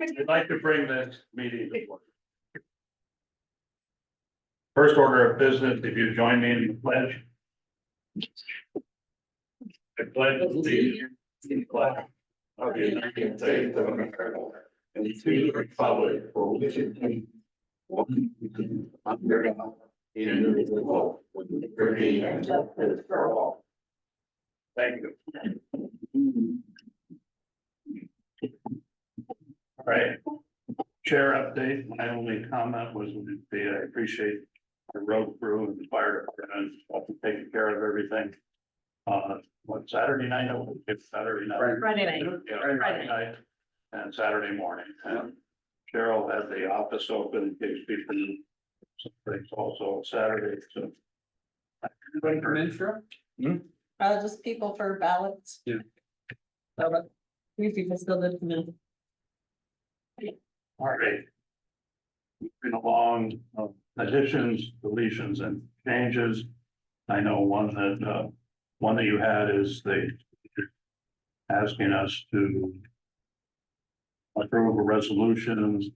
I'd like to bring this meeting to order. First order of business, if you join me in the pledge. I pledge allegiance to the flag of the United States of America and to the republic for which it stands, one nation under God, indivisible, with liberty and justice for all. Thank you. All right. Chair update. My only comment was I appreciate the road crew and the fire department taking care of everything. What Saturday night? It's Saturday night. Friday night. Yeah, Friday night and Saturday morning. And Cheryl had the office open in case people need some things also Saturday. So. Anybody come in, Cheryl? Just people for ballots. Yeah. Three people still did come in. All right. Moving along, additions, deletions and changes. I know one that you had is asking us to approve a resolution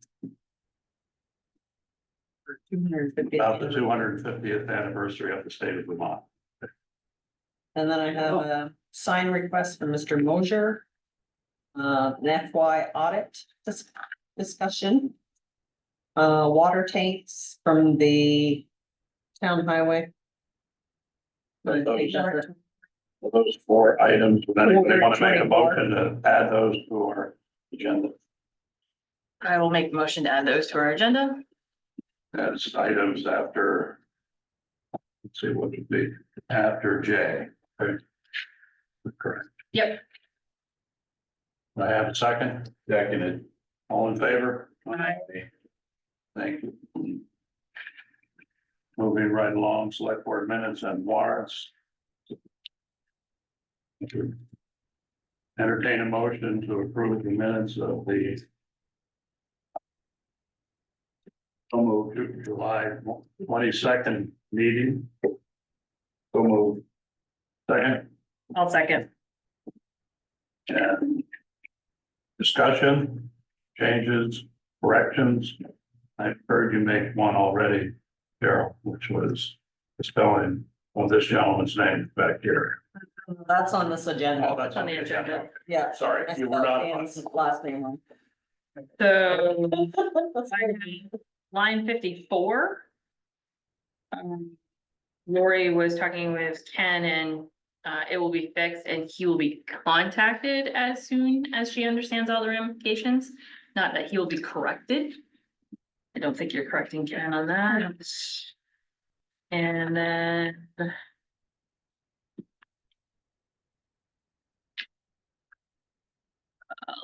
about the 250th anniversary of the state of Vermont. And then I have a sign request from Mr. Mosier. An FY audit discussion. Water tanks from the town highway. Those four items, would anybody want to make a motion to add those to our agenda? I will make a motion to add those to our agenda. As items after, let's see, what would be after J. Okay. Correct. Yep. I have a second. Seconded. All in favor? Aye. Thank you. Moving right along, select board minutes and warrants. Entertain a motion to approve the minutes of the July 22nd meeting. So moved. Second. I'll second. And discussion, changes, corrections. I've heard you make one already, Carol, which was the spelling of this gentleman's name back here. That's on this agenda. Oh, that's On the agenda. Yeah. Sorry, I you were spelled not. Dan's last name wrong. So line 54. Lori was talking with Ken and it will be fixed and he will be contacted as soon as she understands all the ramifications. Not that he will be corrected. I don't think you're correcting Ken on that. And then.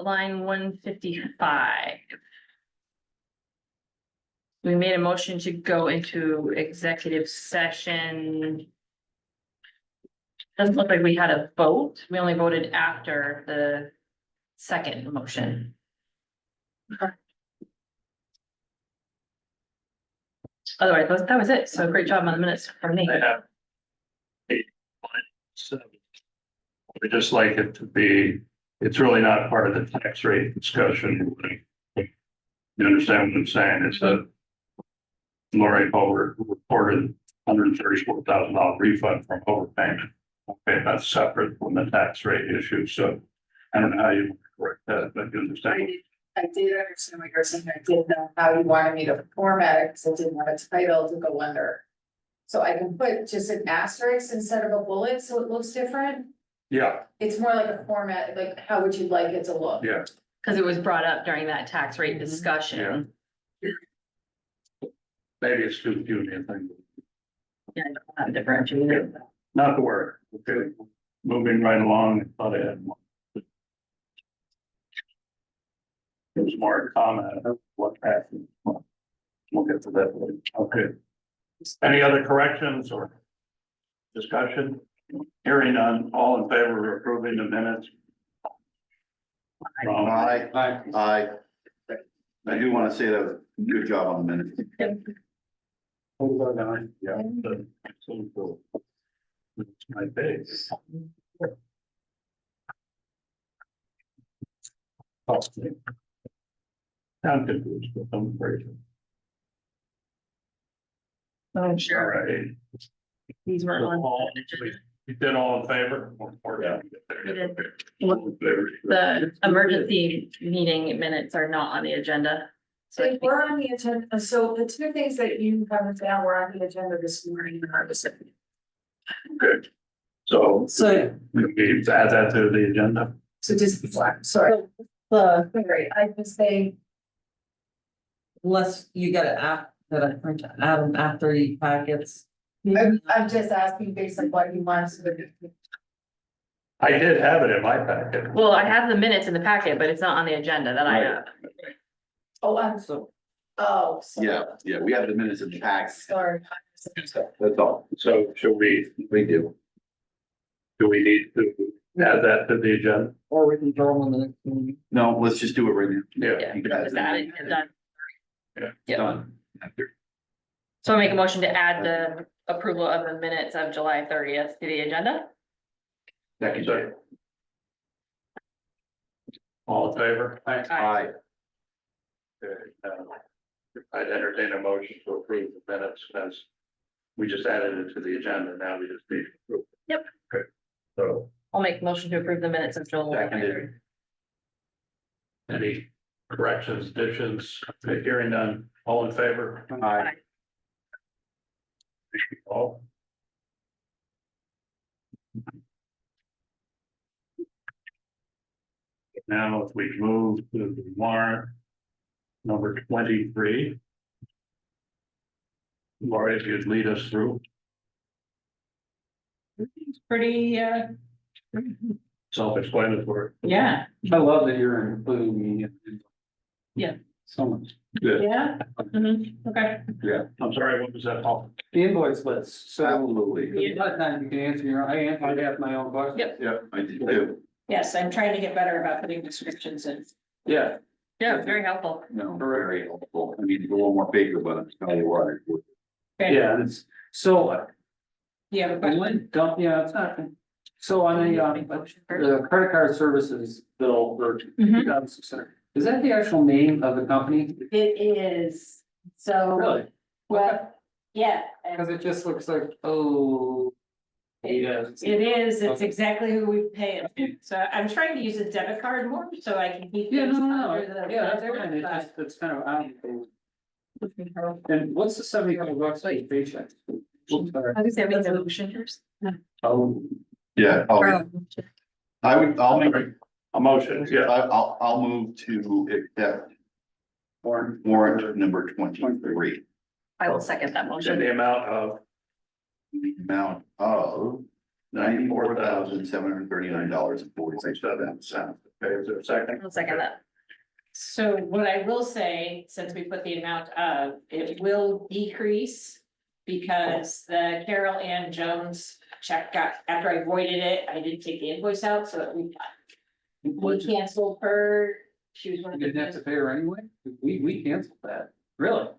Line 155. We made a motion to go into executive session. Doesn't look like we had a vote. We only voted after the second motion. Otherwise, that was it. So great job on the minutes from me. I have 8.7. We just like it to be, it's really not part of the tax rate discussion. You understand what I'm saying? It's a Lori Howard reported $134,000 refund from overpayment. Okay, that's separate from the tax rate issue. So I don't know how you correct that, but you understand. I did understand what you're saying. I didn't know how you wanted me to format it because I didn't have a title to go under. So I can put just an asterisk instead of a bullet, so it looks different. Yeah, It's more like a format, like how would you like it to look? yeah. Because it was brought up during that tax rate discussion. Maybe it's too puny a thing. Yeah, I don't differentiate it. Not to worry. Okay, moving right along. I thought I had one. There's more comment of what happened. We'll get to that later. Okay. Any other corrections or discussion? Hearing none, all in favor of approving the minutes? Aye. Aye. I do want to say that was a good job on the minutes. Yeah. So cool. It's my base. I'm confused, but I'm afraid. I'm All sure right. these were on. You did all in favor? Yeah. We did. The emergency meeting minutes are not on the agenda. So I They think- were on the agenda, so the two things that you haven't found were on the agenda this morning. Good. So. So- We add that to the agenda. So just, sorry, sorry, I just say, Unless you gotta add them after the packets. I'm just asking based on what you want to do. I did have it in my packet. Well, I have the minutes in the packet, but it's not on the agenda that I have. Oh, I'm So, oh, sorry. Yeah, we have the minutes of the packs, Sorry. that's all, So should we do. need to add that to the agenda? or we can throw them on the next meeting. No, let's just do it right now. Yeah, You got it. just add it, and done. Yeah. Yeah. Done. So I make a motion to add the approval of the minutes of July 30th to the agenda. Second. All in favor? Aye. Okay, I'd entertain a motion to approve the minutes as we just added it to the agenda, now we just need to approve. Yep. Okay, so I'll make a motion to approve the minutes of July. Seconded. any corrections, additions, hearing none, all in favor? Aye. All. Now, if we move to the warrant number 23. Laura, if you'd lead us through. It's pretty, Self-explanatory. yeah. I love that you're including me. Yeah. So much. Good. Yeah. Okay. I'm sorry, what was that, Paul? The invoice list, so. Absolutely. A lot of times you can answer your, I ask my own question. Yep. Yeah, I did too. Yes, I'm trying to get better about putting descriptions in. Yeah. Yeah, it's very helpful. No, very helpful. I need to go a little more bigger, but I'm telling you what. Okay. Yeah, it's, so, Do you have a question? don't, yeah, it's not. So on the credit card services bill for Mhm. 2006, is that the actual name of the company? It is, so, Really? well, yeah, Cause it just looks like, oh. Yeah. it is, it's Okay. exactly who we pay it to. So I'm trying to use a debit card more, so I can keep. Yeah, things no, under the yeah, that's ledger, fine, it's but- just, it's kind of out. And what's the 75 bucks a paycheck? Oops, sorry. I was gonna say, we have a motion first. Oh, Yeah, I'll make, A motion, yeah, I'll move to accept warrant number 23. I will second that and motion. the amount of, The amount of $94,739.46. okay, is there a second? I'll second that. So what I will say, since we put the amount of, it will decrease. Because the Carol Ann Jones check got, after I voided it, I didn't take the invoice out, so we canceled her. She was one of you didn't have the. to pay her anyway? We canceled that, really?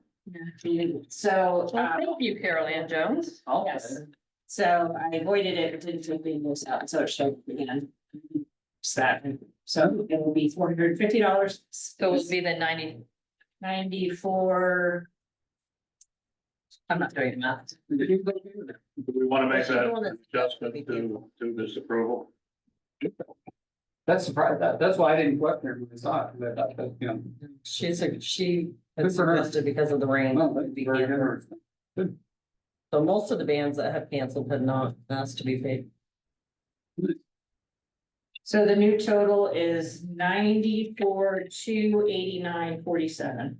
So, Well, thank you, Carol Ann Jones. I'll pay Yes. it. so I voided it, but didn't take the invoice out, so it showed again. So it will be $450. So it will be the 94. I'm not doing the math. Do we want to make She's the that one that's- adjustment to this approval? That's surprised, that's why I didn't question her when I saw it, because I thought that, you know. She had Good for her. suggested because of the rain. Well, it'd that's be very canceled. interesting. So most of the bands that have canceled had not asked to be paid. So the new total is 94,289.47.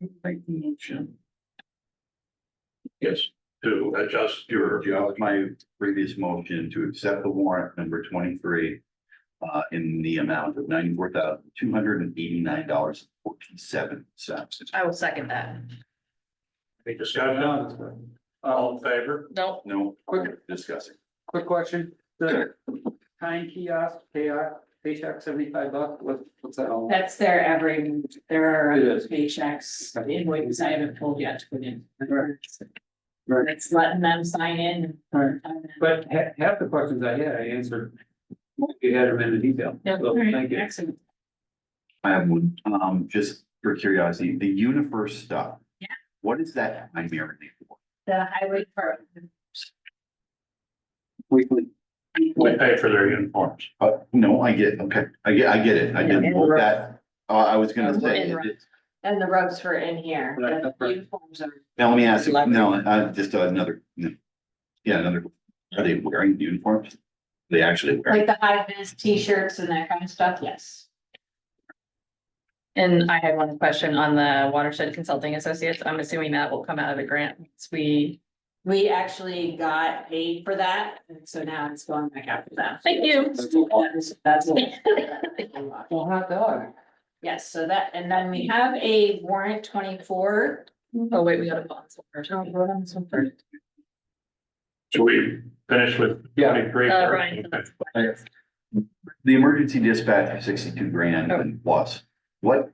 Make the motion. Yes, to adjust your, My previous motion to accept the warrant number 23 in the amount of $94,289.47. I will second that. any discussion? All in favor? No, No, discussing. Quick question, the time kiosk, paycheck $75, what's that all? That's their every, there are It is. paychecks, the invoices I haven't told yet to put in. Right. It's letting them sign in. Right. But half the questions I had, I answered. You had them in the detail. Yeah, So, thank you. excellent. I have one, just for curiosity, the UniFirst stuff. Yeah. What is that primarily for? The highway department. Weekly. We pay for their uniforms. No, I get, okay, I get it. I didn't know that. I was gonna say, And the rugs for in here, the uniforms are. now let me ask you, no, just another, yeah, another, are they wearing uniforms? They actually wear. Like the high vis t-shirts and that kind of stuff, yes. And I had one question on the Watershed Consulting Associates. I'm assuming that will come out of the grant. once We actually got paid for that, and so now it's going back after that. Thank you. That's Well, hot dog. Yes, so that, and then we have a warrant 24. Oh, wait, we got a bond. first. Should we finish with Yeah. 23? Ryan. Okay. The emergency dispatch is 62 grand Oh. and plus. What,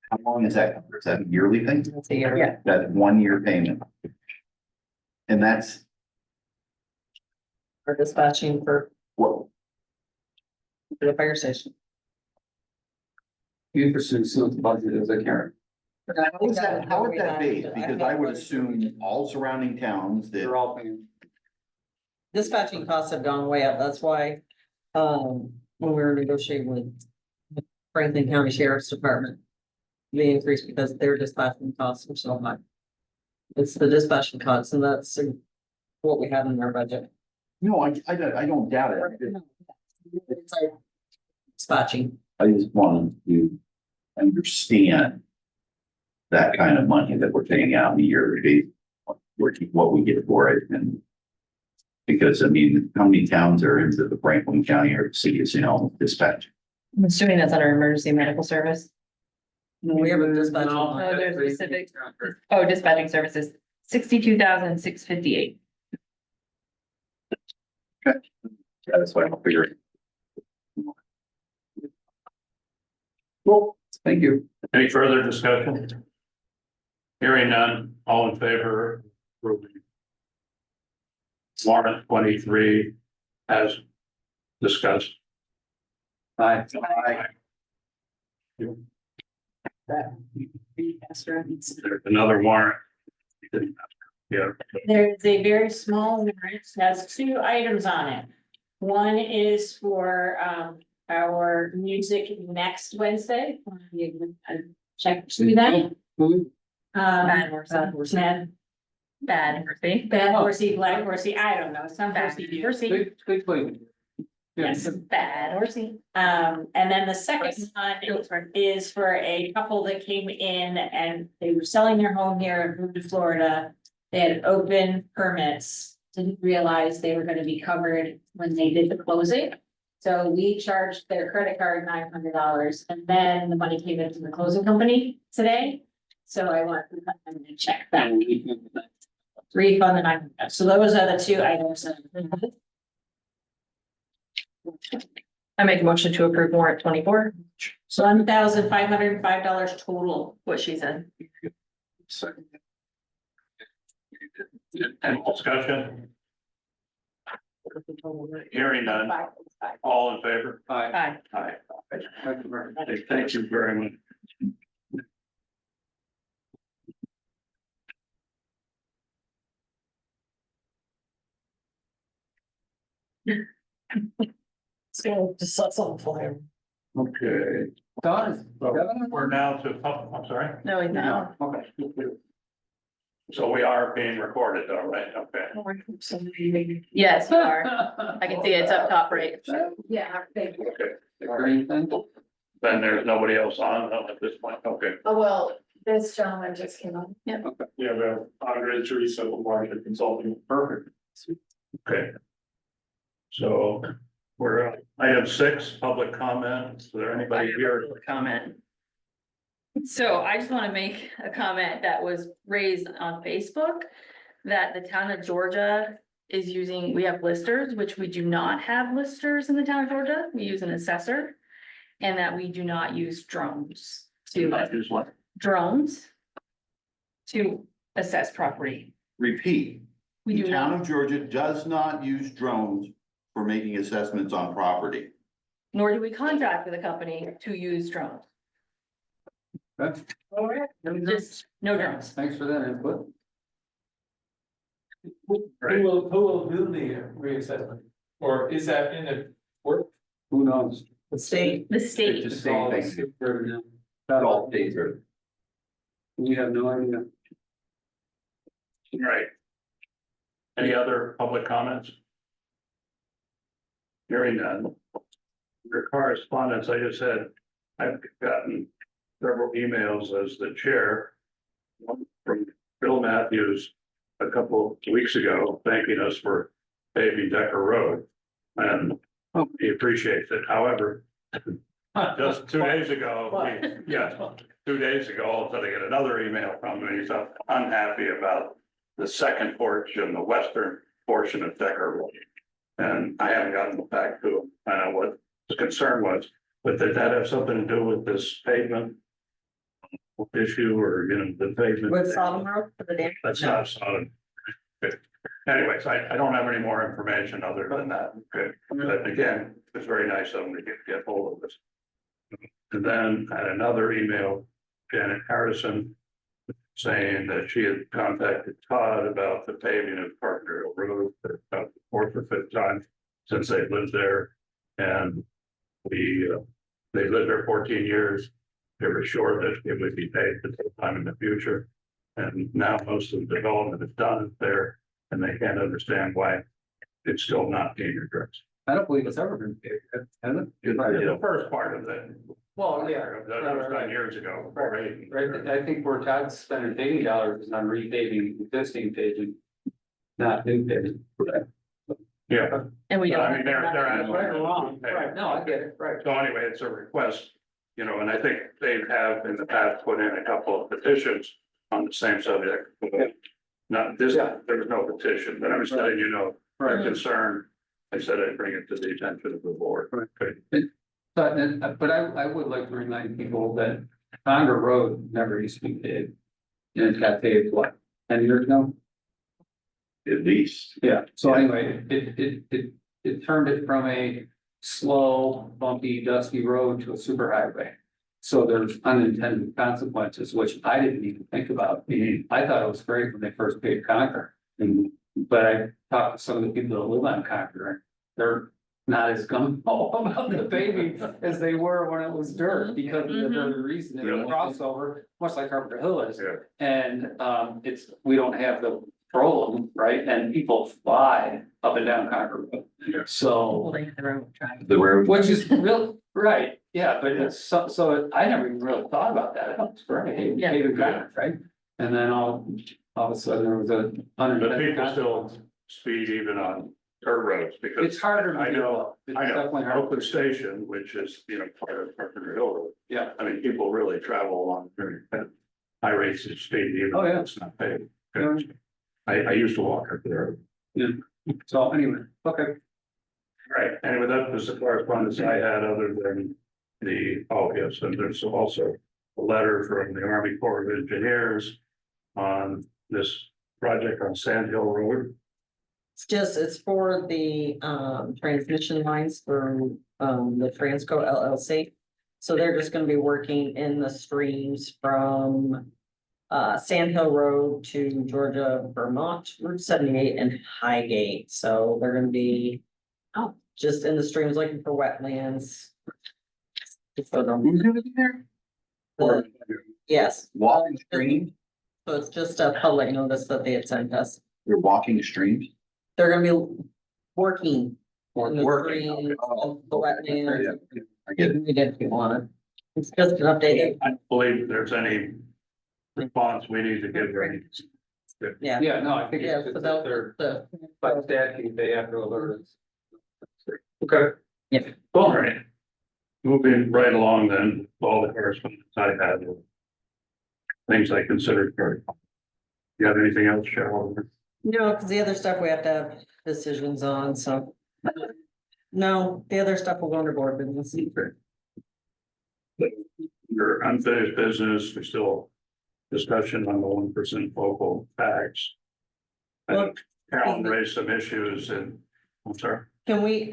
how long is that? Is that a yearly thing? That's a year. Yeah. That 1 year payment? And that's For dispatching for what, the fire station. You pursue some of the budget as a Karen. how is that based? Because I would assume all surrounding towns that. They're all paying. Dispatching costs have gone way up, that's why, when we were negotiating with Franklin County Sheriff's Department. The increase because their dispatching costs are so high. It's the dispatching costs, and that's what we have in our budget. No, I don't doubt it. It's our dispatching. I just want to understand that kind of money that we're paying out in a year, what we get for it, and because, I mean, how many towns are into the Franklin County or cities, dispatch? I'm assuming that's under emergency medical service. We have a dispatching. Oh, there's specific. Oh, dispatching services, 62,658. That's what I'm figuring. Well, thank you. Any further discussion? Hearing none, all in favor of approving warrant 23 as discussed. Aye. There's another warrant. Yeah, There's a very small warrant, has 2 items on it. One is for our music next Wednesday. Check through that. Bad horse. Bad Horsey. bad horsey, black horsey, I don't know, some Bad horsey do. horsey. Good point. Yes. Bad horsey. And then the second one is for a couple that came in and they were selling their home here and moved to Florida. They had open permits, didn't realize they were gonna be covered when they did the closing. So we charged their credit card $900 and then the money came into the closing company today. So I want them to check that. Refund the $900. So those are the 2 items. I make a motion to approve warrant 24, So $1,505 total. what she said. any discussion? Hearing none, all in favor? Aye. Aye. Aye. Thank you very much. So just set something for him. Okay, Don, so we're now to, I'm sorry, No, he's not. okay. so we are being recorded though, right? Okay. Yes, you are. I can see it's up top right. Yeah, thank you. Okay, The green thing. then there's nobody else on at this point, okay. Oh, well, this gentleman just came on. Yeah, we have Andre Teresa, Market Consulting, perfect. Okay. So we're item 6, public comment. Is there anybody here? Comment. So I just want to make a comment that was raised on Facebook. That the town of Georgia is using, we have listers, which we do not have listers in the town of Georgia. We use an assessor. And that we do not use drones Not use what? drones. To assess property. Repeat, We the do town not, of Georgia does not use drones for making assessments on property. nor do we contract with a company to use drones. Okay. Just no drones. Thanks for that input. Right. Who will do the reassessment? Or is that in the work? Who knows? The state, The state, Just same thing. That All days are. We have no idea. Right. Any other public comments? Hearing none. Your correspondence, I just said, I've gotten several emails as the chair. One from Bill Matthews a couple of weeks ago, thanking us for paving Decker Road. And he appreciates it. However, just 2 days ago, yes, 2 days ago, all of a sudden I get another email from him. He's unhappy about the second portion, the western portion of Decker Road. And I haven't gotten back to him. I know what the concern was, but did that have something to do with this pavement issue or, the pavement? with Sodom Road for the dam? That's No. not Sodom. Okay. Anyways, I don't have any more information other than that. Okay, but again, it's very nice of them to get hold of this. And then I had another email, Janet Harrison, saying that she had contacted Todd about the paving of Parker Hill Road for about the fourth or fifth time since they lived there. And they lived there 14 years. They were sure that it would be paved at some time in the future. And now most of the development is done there, and they can't understand why it's still not being addressed. I don't believe it's ever been paved, has it? The first part of it. Well, yeah. That was done years ago. before Hayden. Right, I think where Todd's spending paving dollars is on repaving existing paving, not new paving. Yeah. and we I don't, mean, they're asking. Right or wrong, right, no, I get it, right. So anyway, it's a request, and I think they have in the past put in a couple of petitions on the same subject. Not this, Yeah. there was no petition, but I was letting you know, Right. my concern. I said I'd bring it to the attention of the board. Right. Okay. But I would like to remind people that Conger Road never used to be paved. And it got paved, what, 10 years ago? At least. Yeah, so anyway, it turned it from a slow, bumpy, dusty road to a superhighway. So there's unintended consequences, which I didn't even think about. I thought it was great when they first paved Concord. But I talked to some of the people that live on Concord, they're not as gung ho about the paving as they were when it was dirt, because of the very reason, it's a crossover, much like Carpenter Hill is. Yeah. And we don't have the problem, right? And people fly up and down Concord Road. Yeah. So, The road. which is real, right, yeah, but it's so I never even really thought about that. I thought it's great, Yeah. paving Concord, right? And then all of a sudden there was a But unintended people still consequence. speed even on dirt roads because. It's harder to I do. know, It's I know, definitely harder. Oakland Station, which is, part of Carpenter Hill Road. Yeah. I mean, people really travel along very high rates of speed, even Oh, though yeah. it's not paved. Yeah. I used to walk up there. So anyway, okay. Right, anyway, that was the correspondence I had other than yes, and there's also a letter from the Army Corps of Engineers on this project on Sand Hill Road. It's for the transmission lines through the Transco LLC. So they're just gonna be working in the streams from Sand Hill Road to Georgia, Vermont, Route 78 and Highgate. So they're gonna be just in the streams looking for wetlands. For them. Who's gonna be there? The- Yes, Walking streams? so it's just a public notice that they had sent us. They're walking streams? They're gonna be working. in the Working, streams, oh, the wetlands. I get it. We did if you want it. It's just an update. I don't believe there's any response we need to give them. Yeah. Yeah, no, I think Yeah, it's so just they'll, that they're, the, by statute, they have to alert us. Okay. Yeah. All right. Moving right along then, all the correspondence I had. Were things I considered very. You have anything else, Cheryl? no, because the other stuff we have to have decisions on, so. No, the other stuff will go under board business. Your unfinished business, we still discussion on the 1% local tax. Well, And Carolyn raised some issues and, I'm sorry, Do we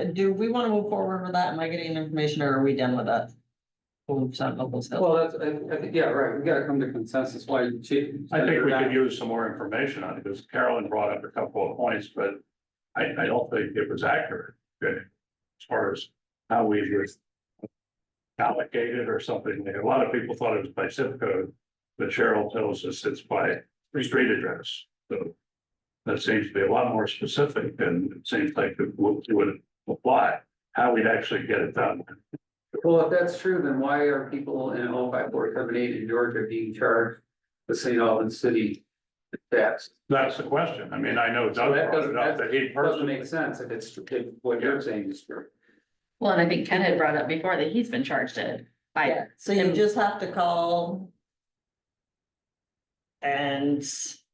want to move forward with that? Am I getting information or are we done with that? 1% of those hills. Well, that's, I think, yeah, right, we gotta come to consensus why you change. I think we could use some more information on it, because Carolyn brought up a couple of points, but I don't think it was accurate. Okay, as far as how we were allocated or something, a lot of people thought it was by zip code, but Cheryl tells us it's by street address, so. That seems to be a lot more specific, and it seems like it would apply, how we'd actually get it done. Well, if that's true, then why are people in 05478 in Georgia being charged the St. Albans City tax? That's the question. I mean, I know So Doug that brought it up that he doesn't personally. make sense if it's, if what you're saying is true. Well, and I think Ken had brought up before that he's been charged it by, Yeah, so you just have to call. And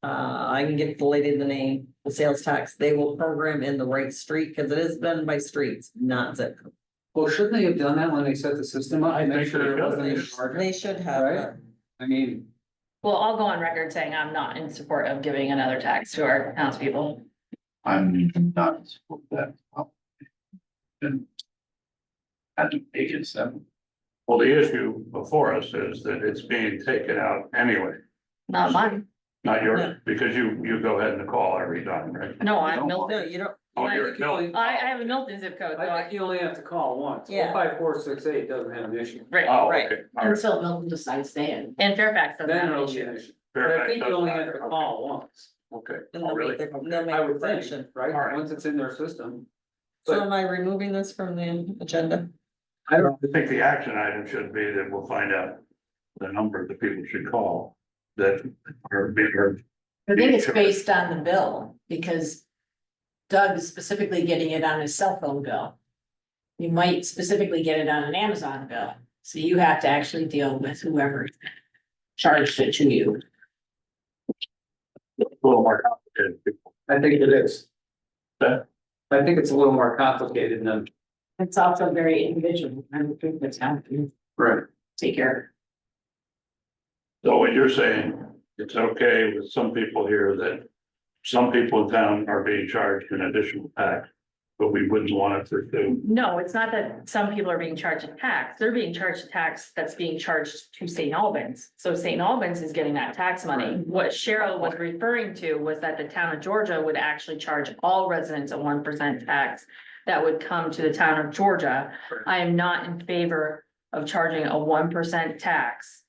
I can give the lady the name, the sales tax, they will program in the right street, because it is done by streets, not zip code. Well, shouldn't they have done that when they set the system up? I Make think sure they it should. wasn't in They Georgia, should have, Right. that. I mean, well, I'll go on record saying I'm not in support of giving another tax to our townspeople. I'm not in support of that. And hasn't taken some. Well, the issue before us is that it's being taken out anyway, Not mine. not No. yours, because you go ahead and call every time, right? No, I'm don't Milton. no, you don't, Oh, I you're think you only- I have a Milton zip code, so I think you only have to call once. Yeah. 05468 doesn't have an issue. right, Oh, Right. okay. All right. Until Milton decides to stay in. and Fairfax doesn't Then have it'll an be an issue. issue. But I Fairfax think you doesn't only have have it. to call once. Okay, and oh, they'll really? make, they'll make I a would think, decision. right? All right. Once it's in their system. So am I removing this from the agenda? I don't think the action item should be that we'll find out the number that people should call that are bigger. I think it's based on the bill, because Doug is specifically getting it on his cell phone bill. You might specifically get it on an Amazon bill, so you have to actually deal with whoever charged it to you. A little more complicated. I think it is. That- I think it's a little more complicated than. It's also very individual, I don't think that's how to Right. take care. So what you're saying, it's okay with some people here that some people in town are being charged an additional tax, but we wouldn't want to pursue. No, it's not that some people are being charged a tax. They're being charged a tax that's being charged to St. Albans. So St. Albans is getting that tax money. What Cheryl was referring to was that the town of Georgia would actually charge all residents a 1% tax that would come to the town of Georgia. I am not in favor of charging a 1% tax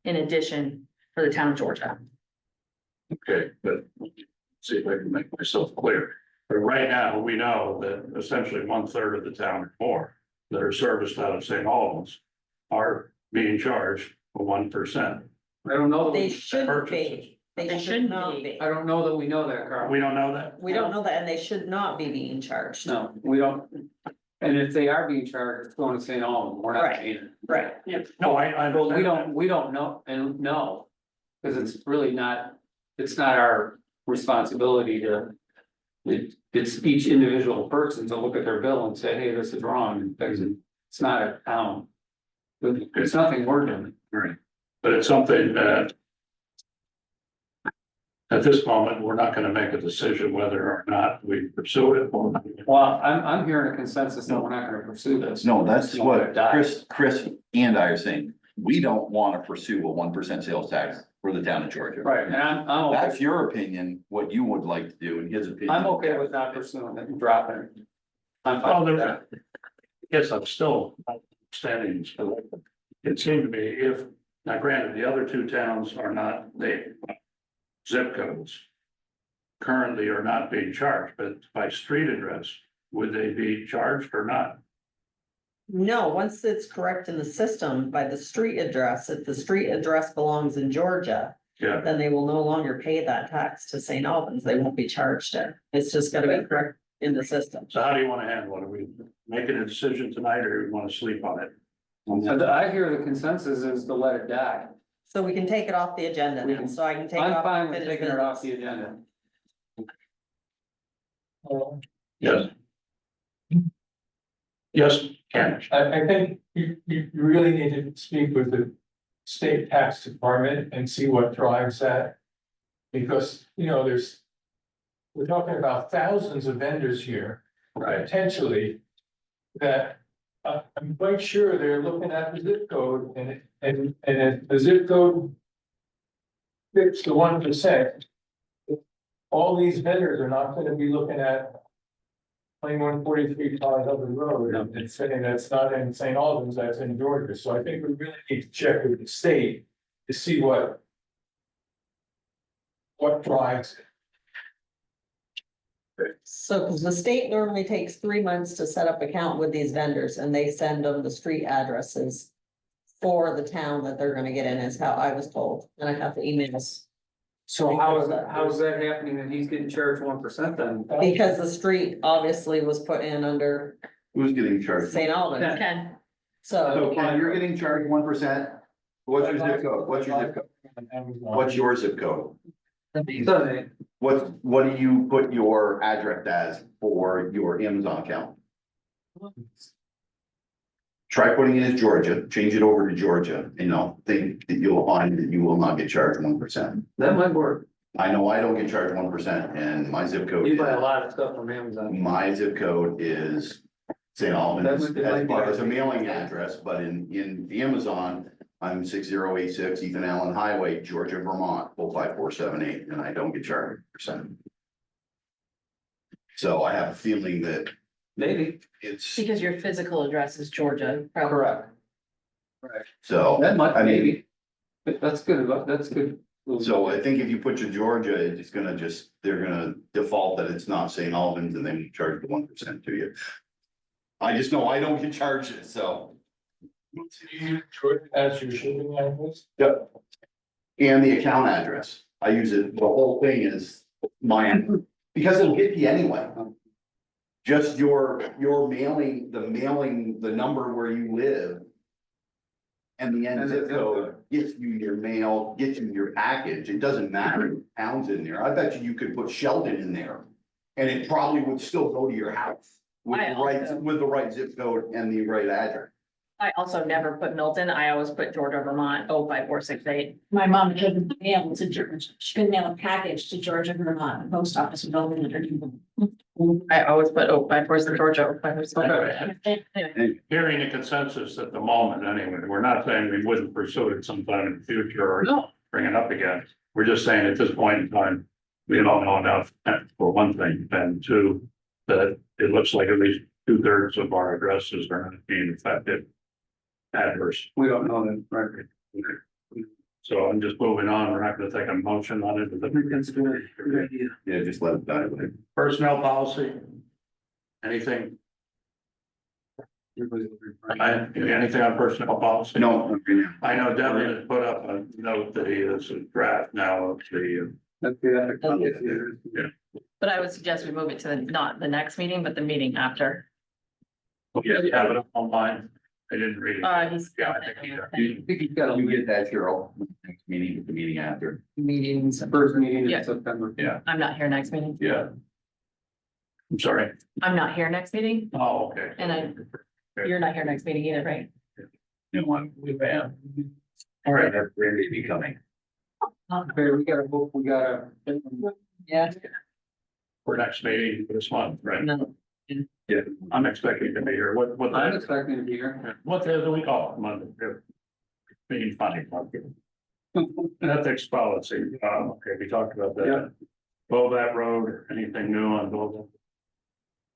in addition for the town of Georgia. Okay, but see if I can make myself clear. But right now, we know that essentially 1/3 of the town or more that are serviced out of St. Albans are being charged a 1%. I don't know. that They we- should Purchases. be, they They should shouldn't not be. be. I don't know that we know that, Carl. We don't know that? We don't know that, and they should not be being charged. No, we don't. And if they are being charged, it's going to St. Albans, we're not Right. paying it. Right. No, I But we understand. we don't know, and no, because it's really not, it's not our responsibility to. It's each individual person to look at their bill and say, hey, this is wrong, and fix it. It's not a town. It's nothing we're doing. Right, but it's something that. At this moment, we're not gonna make a decision whether or not we pursue it or not. Well, I'm hearing a consensus that we're not gonna pursue this. No, that's Don't let it what die. Chris and I are saying. We don't want to pursue a 1% sales tax for the town of Georgia. Right, and I'm That's okay, your opinion, what you would like to do, and his opinion. I'm okay with not pursuing it and dropping it. I'm Well, fine with there, that. yes, I'm still not standing. It seemed to me if, now granted, the other two towns are not, they zip codes. Currently are not being charged, but by street address, would they be charged or not? No, once it's correct in the system by the street address, if the street address belongs in Georgia, Yeah, then they will no longer pay that tax to St. Albans. They won't be charged it. It's just gotta be correct in the system. so how do you want to handle it? Are we making a decision tonight or do we want to sleep on it? So I hear the consensus is to let it die. So we can take it off the agenda now, so I can take it I'm off. fine with unfinished taking it off the business. agenda. Yes. Yes, Ken. I think you really need to speak with the state tax department and see what drives that. Because, we're talking about thousands of vendors here, Right. potentially, that I'm quite sure they're looking at the zip code and if the zip code fits the 1%, all these vendors are not gonna be looking at 2143 Todd Hubbard Road and saying that's not in St. Albans, that's in Georgia. So I think we really need to check with the state to see what drives it. So, because the state normally takes 3 months to set up account with these vendors and they send them the street addresses for the town that they're gonna get in, is how I was told, and I have the emails. So how is that happening and he's getting charged 1% then? Because the street obviously was put in under Who's getting charged? St. Albans, Ken, so. So Ken, you're getting charged 1%. What's your zip code? What's your zip code? What's your zip code? What do you put your address as for your Amazon account? Try putting it as Georgia, change it over to Georgia, and I'll think that you'll find that you will not get charged 1%. That might work. I know I don't get charged 1% and my zip code. You buy a lot of stuff from Amazon. My zip code is St. Albans as far as a mailing address, but in Amazon, I'm 6086 Ethan Allen Highway, Georgia, Vermont, 05478, and I don't get charged 1%. So I have a feeling that Maybe. it's, because your physical address is Georgia, probably. Correct. Right. so, That might, I mean- maybe. But that's good, that's good. so I think if you put your Georgia, it's gonna they're gonna default that it's not St. Albans and then charge the 1% to you. I just know I don't get charged it, so. As your shipping address? Yep. And the account address, I use it, the whole thing is mine, because it'll get you anyway. Just your mailing, the number where you live. And the end zip code gets you your mail, gets you your package, it doesn't matter, what town's in there, I bet you could put Sheldon in there. And it probably would still go to your house with I the right, also- with the right zip code and the right address. I also never put Milton, I always put Georgia, Vermont, 05468. My mom couldn't mail to Georgia, she couldn't mail a package to Georgia, Vermont, the post office would only underneath them. I always put 054 Georgia, 05468. Anyway, Hearing a consensus at the moment, anyway, we're not saying we wouldn't pursue it sometime in the future or No. bring it up again. We're just saying at this point in time, we don't know enough, for one thing, and two, that it looks like at least 2/3 of our addresses are not being affected. Adverse. We don't know that, right? So I'm just moving on. We're not gonna take a motion on it. That's good. Good idea. Yeah, just let it die. Personnel policy. Anything, anything on personnel policy? No, I know Devin has put up a note that he is a draft now of the, That's good. but I would suggest we move it to not the next meeting, but the meeting after. yeah, you have it up online. I didn't read it. He's. Yeah, I think you I think you've got you a get that, Cheryl, next meeting, the meeting after. Meetings. first meeting Yeah. in September. Yeah, I'm not here next meeting. yeah. I'm sorry. I'm not here next meeting, Oh, okay. and you're not here next meeting either, right? No one, we have. All right, that's Randy be coming. Okay, we gotta. Yeah, For next meeting this month, right? no, Yeah, I'm expecting to be here. What, I'm expecting to be here. what day of the week off? Monday. Yeah. Being funny. Ethics policy, okay, we talked about Yeah. that. Bovat Road, anything new on Bovat?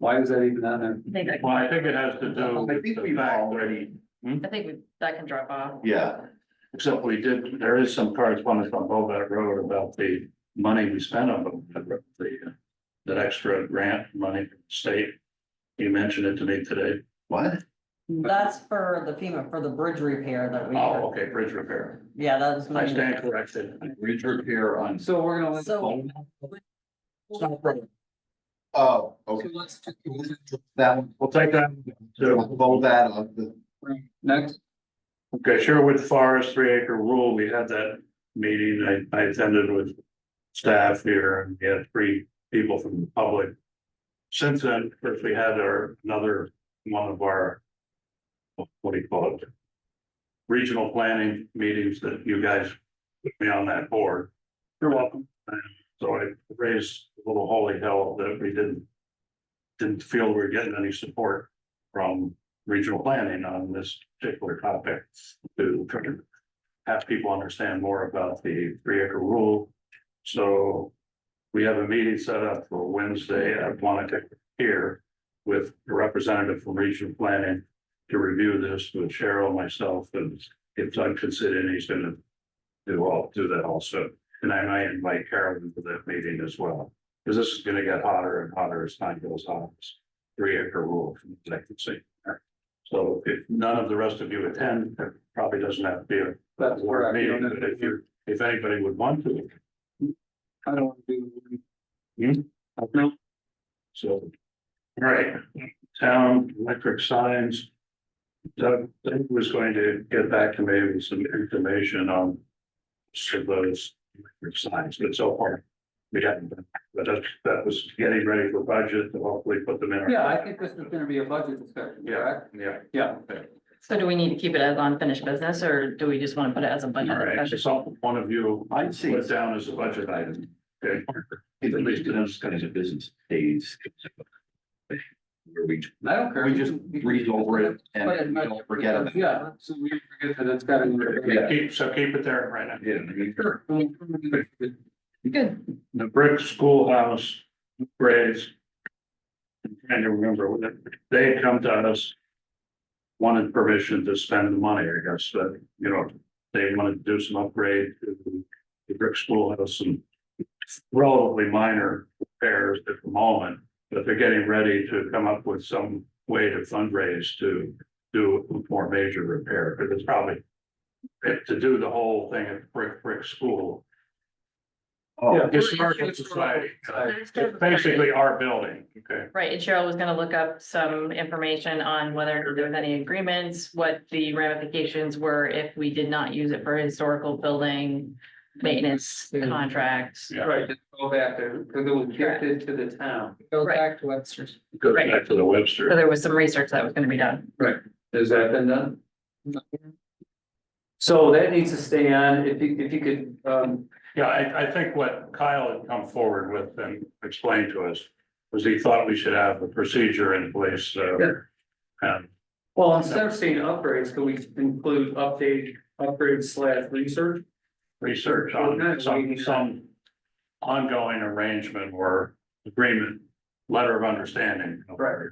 Why is that even on there? Well, I think it has to do I with think the we've fact, already, that can drop off. yeah, except there is some correspondence on Bovat Road about the money we spent on Bovat Road, that extra grant money from the state. You mentioned it to me today. what? that's for the FEMA, for the bridge repair that we. Oh, okay, bridge repair. Yeah, that was. I stand corrected. Bridge repair on. So we're gonna. So- Oh, okay. That one, We'll take that. so vote that on the, Next, Okay, Sherwood Forest 3 acre rule, we had that meeting, I attended with staff here, and we had 3 people from the public. Since then, of course, we had another one of our, what do you call it? Regional planning meetings that you guys put me on that board. you're welcome. So I raised a little holy hell that we didn't feel we were getting any support from regional planning on this particular topic to try to have people understand more about the 3 acre rule. So we have a meeting set up for Wednesday at 1 o'clock here with a representative from regional planning to review this with Cheryl, myself, and if Doug considering he's gonna do that also. And I might invite Carolyn to that meeting as well, because this is gonna get hotter and hotter as time goes on. This 3 acre rule from what I can see. So if none of the rest of you attend, there probably doesn't have to be a That's board correct. meeting, but if anybody would want to. I don't want to do. No. So, all right, town electric signs. Doug was going to get back to me with some information on those electric signs, but so far we haven't been. But that was getting ready for budget to hopefully put them in. Yeah, I think this is gonna be a budget discussion, correct? Yeah. Yeah. So do we need to keep it as unfinished business, or do we just want to put it as a budget? All right, so discussion? some, one of you I'd say put down as a budget item, okay? at least in those kinds of business days. Where we I don't care. We just read over it and we don't forget about it. Yeah, so we forget that it's got to. Yeah. Keep it there right now. Yeah, I mean, sure. Good. The brick schoolhouse grades. I'm trying to remember, they had come to us. Wanted permission to spend the money, I guess, but, you know, they wanted to do some upgrade to the brick schoolhouse and. Relatively minor repairs at the moment, but they're getting ready to come up with some way to fundraise to do a more major repair, because it's probably. To do the whole thing at brick school. Oh, Historical society, it's basically our building, okay? Right, and Cheryl was gonna look up some information on whether there was any agreements, what the ramifications were if we did not use it for historical building maintenance contracts. Yeah. Right, just go back there, because it was gifted to the town. Go Right. back to Webster's. Goes Right. back to the So Webster. there was some research that was gonna be done. Has that been done? So that needs to stay on, if you could, Yeah, I think what Kyle had come forward with and explained to us was he thought we should have a procedure in place, and well, instead of saying upgrades, could we include upgrade/research? research on some ongoing arrangement or agreement, letter of understanding. Right.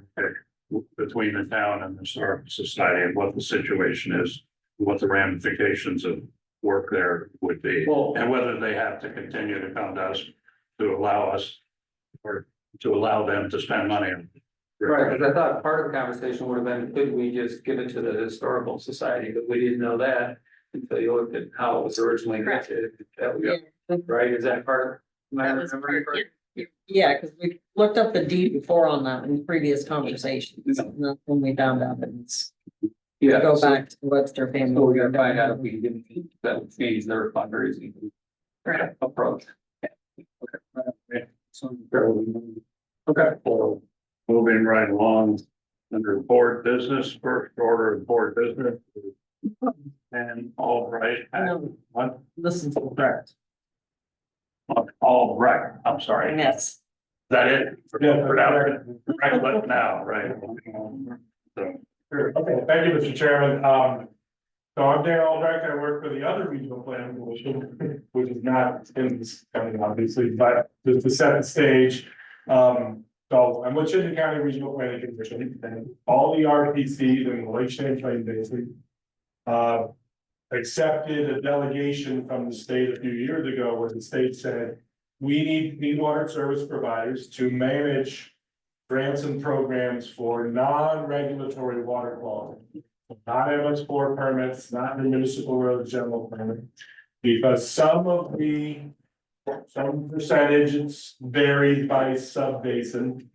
Between the town and the historical society and what the situation is, what the ramifications of work there would be. Well, And whether they have to continue to come to us to allow us or to allow them to spend money on. right, because I thought part of the conversation would have been, could we just give it to the historical society, but we didn't know that until you looked at how it was originally granted. That was, right, is that part of? Am I That was remembering part- correct? Yeah, because we looked up the deed before on that in previous conversations, and that's when we found out that it's. Yeah. Go so- back to the Webster family. So we're gonna find out if we can give them, that would change their fundraising Right. approach. Okay. Okay. So moving right along under board business, first order of board business. And all right, No. what? This is correct. All right, I'm sorry. Is Yes. that it? Yeah. Right, now, right? So, Sure. Okay, thank you, Mr. Chairman. So I'm Dan Albrecht. I work for the other regional planning commission, which is not in this county, obviously, but just to set the stage. So I'm with Chittenden County Regional Planning Commission, and all the RPCs in the Lake Champlain Basin accepted a delegation from the state a few years ago where the state said, we need water service providers to manage grants and programs for non-regulatory water quality. Not MS4 permits, not the municipal road general permit. Because some percentages vary by sub-basin.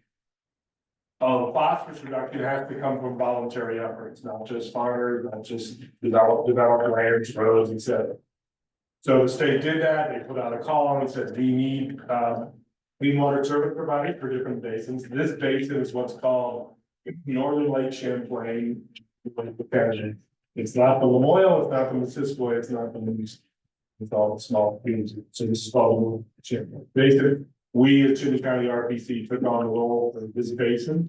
Phosphorus reduction has to come from voluntary efforts, not just farmers, not just develop lands, roads, etc. So the state did that, they put out a call and said, we need clean water service providers for different basins. This basin is what's called Northern Lake Champlain. It's not the Lamoille, it's not the Missisquoi, it's not the Moose. It's all the small things. So this is called Champlain. Basin, we as Chittenden County RPC took on a role for this basin,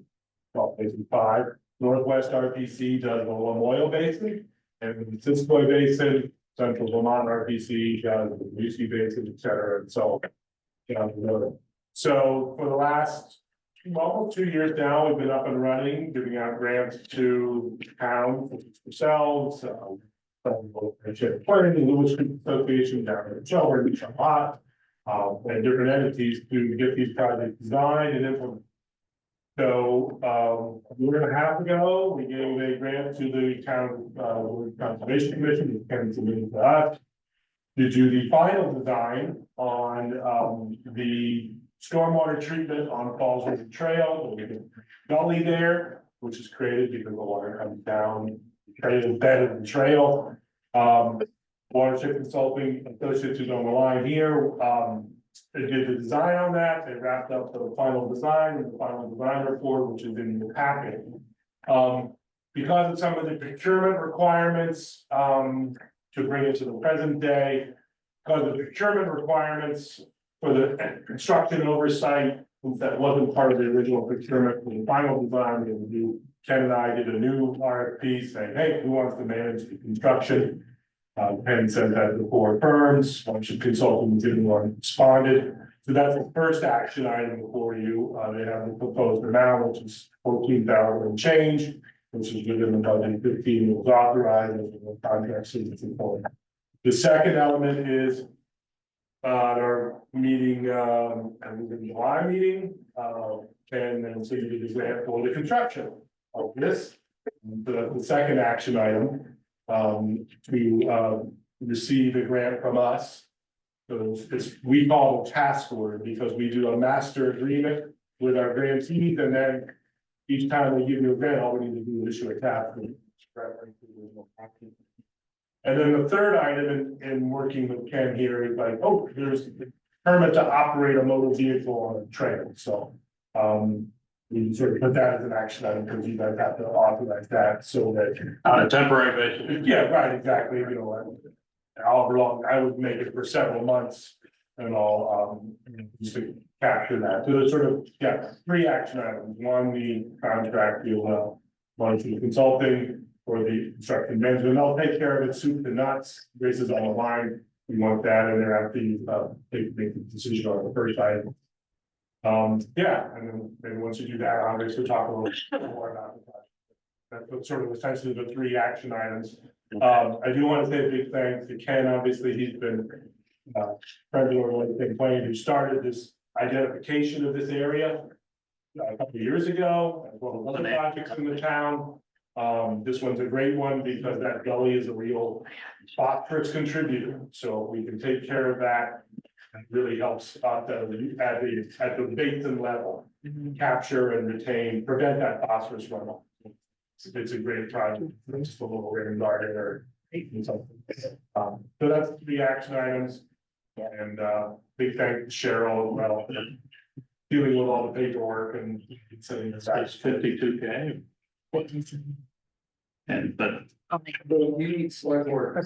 called Basin 5. Northwest RPC does the Lamoille Basin, and the Siskoy Basin, Central Vermont RPC does the UC Basin, et cetera, and so. So for the last almost 2 years now, we've been up and running, giving out grants to towns themselves, Planning, the Lewis Creek Association down in Shelburne, Charlotte, and different entities to get these projects designed and implemented. So, a year and a half ago, we gave a grant to the town, conservation commission, which came submitted to us. To do the final design on, the stormwater treatment on Falls River Trail, there's a gully there, which is created because the water comes down, the bed of the trail. Watershed Consulting Associates who's on the line here, they did the design on that, they wrapped up the final design and the final design report, which is in the packet. Because of some of the procurement requirements, to bring it to the present day, because of the procurement requirements for the construction oversight, since that wasn't part of the original procurement, for the final design, Ken and I did a new RFP saying, hey, who wants to manage the construction? Ken sent that to 4 firms, bunch of consultants didn't want to responded. So that's the first action item before you. They have the proposed amount, which is 14,000 and change, which is within the budget 15 was authorized as the contract signature point. The second element is our meeting, and the July meeting, and then so you did this grant for the construction of this. The second action item, to receive a grant from us. So we call it a task order because we do a master agreement with our grantees, and then each time we give you a grant, all we need to do is issue a task order. And then the third item in working with Ken here is like, oh, there's the permit to operate a motor vehicle on a trail, so. We sort of put that as an action item because you guys have to authorize that so that. On a temporary basis. Yeah, right, exactly, you know, however long, I would make it for several months and all, just to capture that. So there's sort of, yeah, 3 action items. One, the contract, you'll, one for the consulting or the construction management, I'll take care of it, soup to nuts, races on the line. We want that in there after you, make the decision on the first item. Yeah, and then maybe once you do that, I'll obviously talk a little bit more about the project. That's sort of essentially the 3 action items. I do want to say a big thanks to Ken, obviously, he's been, president of the Plain, who started this identification of this area a couple of years ago, as well as other projects in the town. This one's a great one because that gully is a real phosphorus contributor, so we can take care of that. It really helps at the basin level, capture and retain, prevent that phosphorus runoff. It's a great project, it's just a little rain garden or something. So that's 3 action items. And big thanks to Cheryl as well, for dealing with all the paperwork and setting this out. That's 52K. And but You need select board.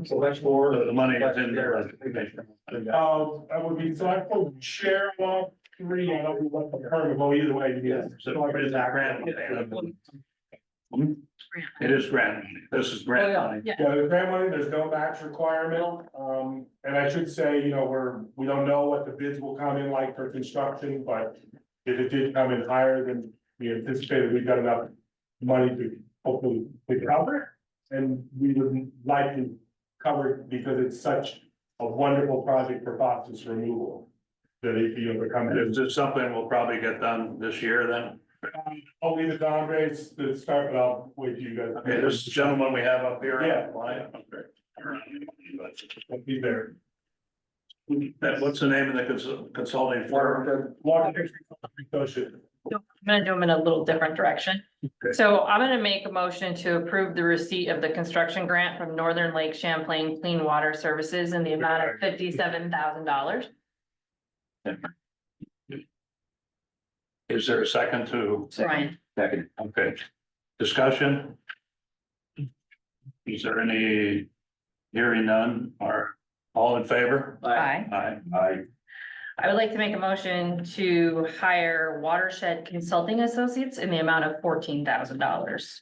Select board. the money is in there. I would be selectful, Cheryl, all 3, I don't know what the current, well, either way, yes. So it's not grant. It is grant, this is grant money. Yeah, the grant money, there's no match requirement, and I should say, you know, we don't know what the bids will come in like for construction, but. If it did come in higher than we anticipated, we've got enough money to hopefully cover. And we would like to cover it because it's such a wonderful project for phosphorus removal. That if you ever come in. Is this something we'll probably get done this year then? I'll leave it to Andres to start, but I'll wait till you guys. Okay, this gentleman we have up here. Yeah. Okay. I'll be there. What's the name of the consulting firm? Associate. I'm gonna do them in a little different direction. Okay. So I'm gonna make a motion to approve the receipt of the construction grant from Northern Lake Champlain Clean Water Services in the amount of $57,000. Is there a second to? Brian, Second. Okay, discussion? Is there any, hearing none, or all in favor? aye. Aye. I would like to make a motion to hire Watershed Consulting Associates in the amount of $14,000.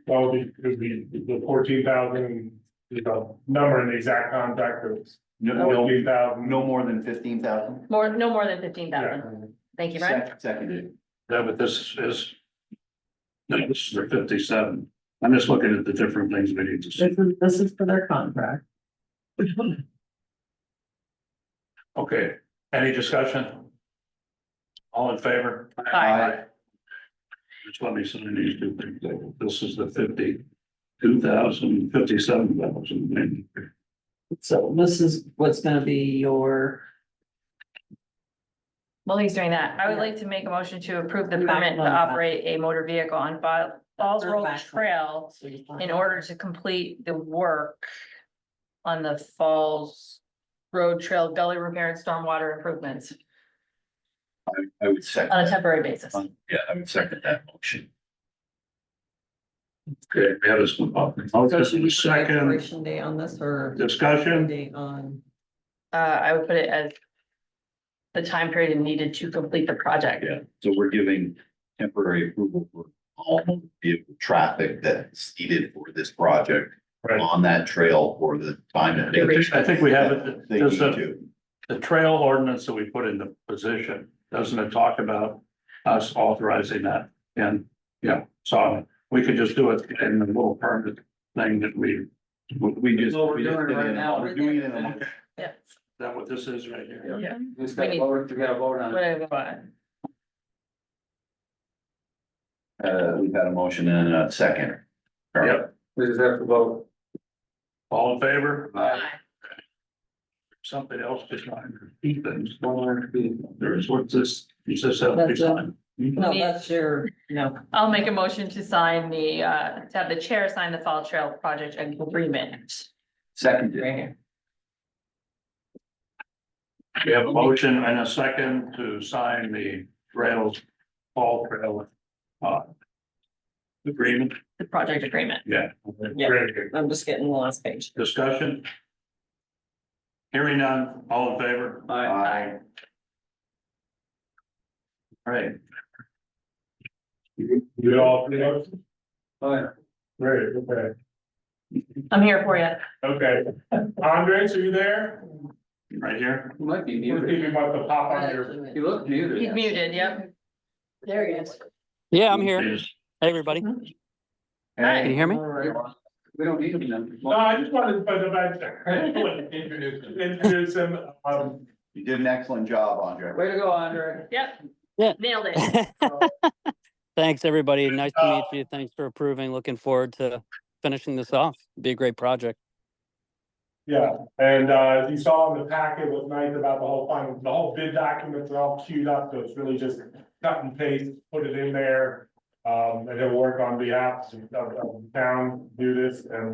Well, could be the 14,000, number in the exact contract of No, 14,000. no more than 15,000. No more than 15,000. Thank you, Brian. Seconded. Yeah, but this is. No, this is their 57. I'm just looking at the different things we need to see. This is for their contract. Okay, any discussion? All in favor? Aye. Just let me sign these two things. This is the 52,000, 57,000. So this is what's gonna be your. While he's doing that, I would like to make a motion to approve the permit to Maximum. operate a motor vehicle on Falls Road Maximum. Trail in order to complete the work on the Falls Road Trail gully repair and stormwater improvements I would second. on a temporary basis. Yeah, I would second that motion. Okay, we have this one up. So should we put an Second expiration date on this or? discussion. Date on, I would put it as the time period needed to complete the project. Yeah, so we're giving temporary approval for all vehicle traffic that's needed for this project Right. on that trail for the time that I think we have it. they Does need the, to. the trail ordinance that we put in the position, doesn't it talk about us authorizing that? And, yeah, so we could just do it in the little permit thing that we, We just. Well, we're we just doing it did right in a now. month. We're doing it in a month. Yeah. is that what this is right here? Yeah. We just gotta vote, we gotta vote on it. Whatever. We've had a motion and a second. Yep, We just have to vote. all in favor? Aye. Something else to sign, repeat things, there is, what's this, you just have to That's it. sign. no, that's your, no. I'll make a motion to sign the, to have the chair sign the Fall Trail project agreement. Second. Right here. We have a motion and a second to sign the trails, fall trail. Agreement, The project agreement. yeah. Yeah. Very good. I'm just getting the last page. Discussion? Hearing none, all in favor? Aye. All right, You all, three of us? Oh, yeah. Great, okay, I'm here for you. okay. Andres, are you there? right here. You might be Let's see if muted. you want to pop on your. You look muted. He's muted, yep. There he is. Yeah, I'm here. Please. Hey, everybody. Hi. Can you hear me? We don't need him then. No, I just wanted to put him back there. Introduce him, You did an excellent job, Andre. Way to go, Andre. Yep. Yeah. Nailed it. Thanks, everybody. Nice to meet you. Thanks for approving. Looking forward to finishing this off. Be a great project. yeah, and, you saw in the packet what's nice about the whole bid documents are all queued up, so it's really just cut and paste, put it in there. And then work on behalf of the town, do this, and,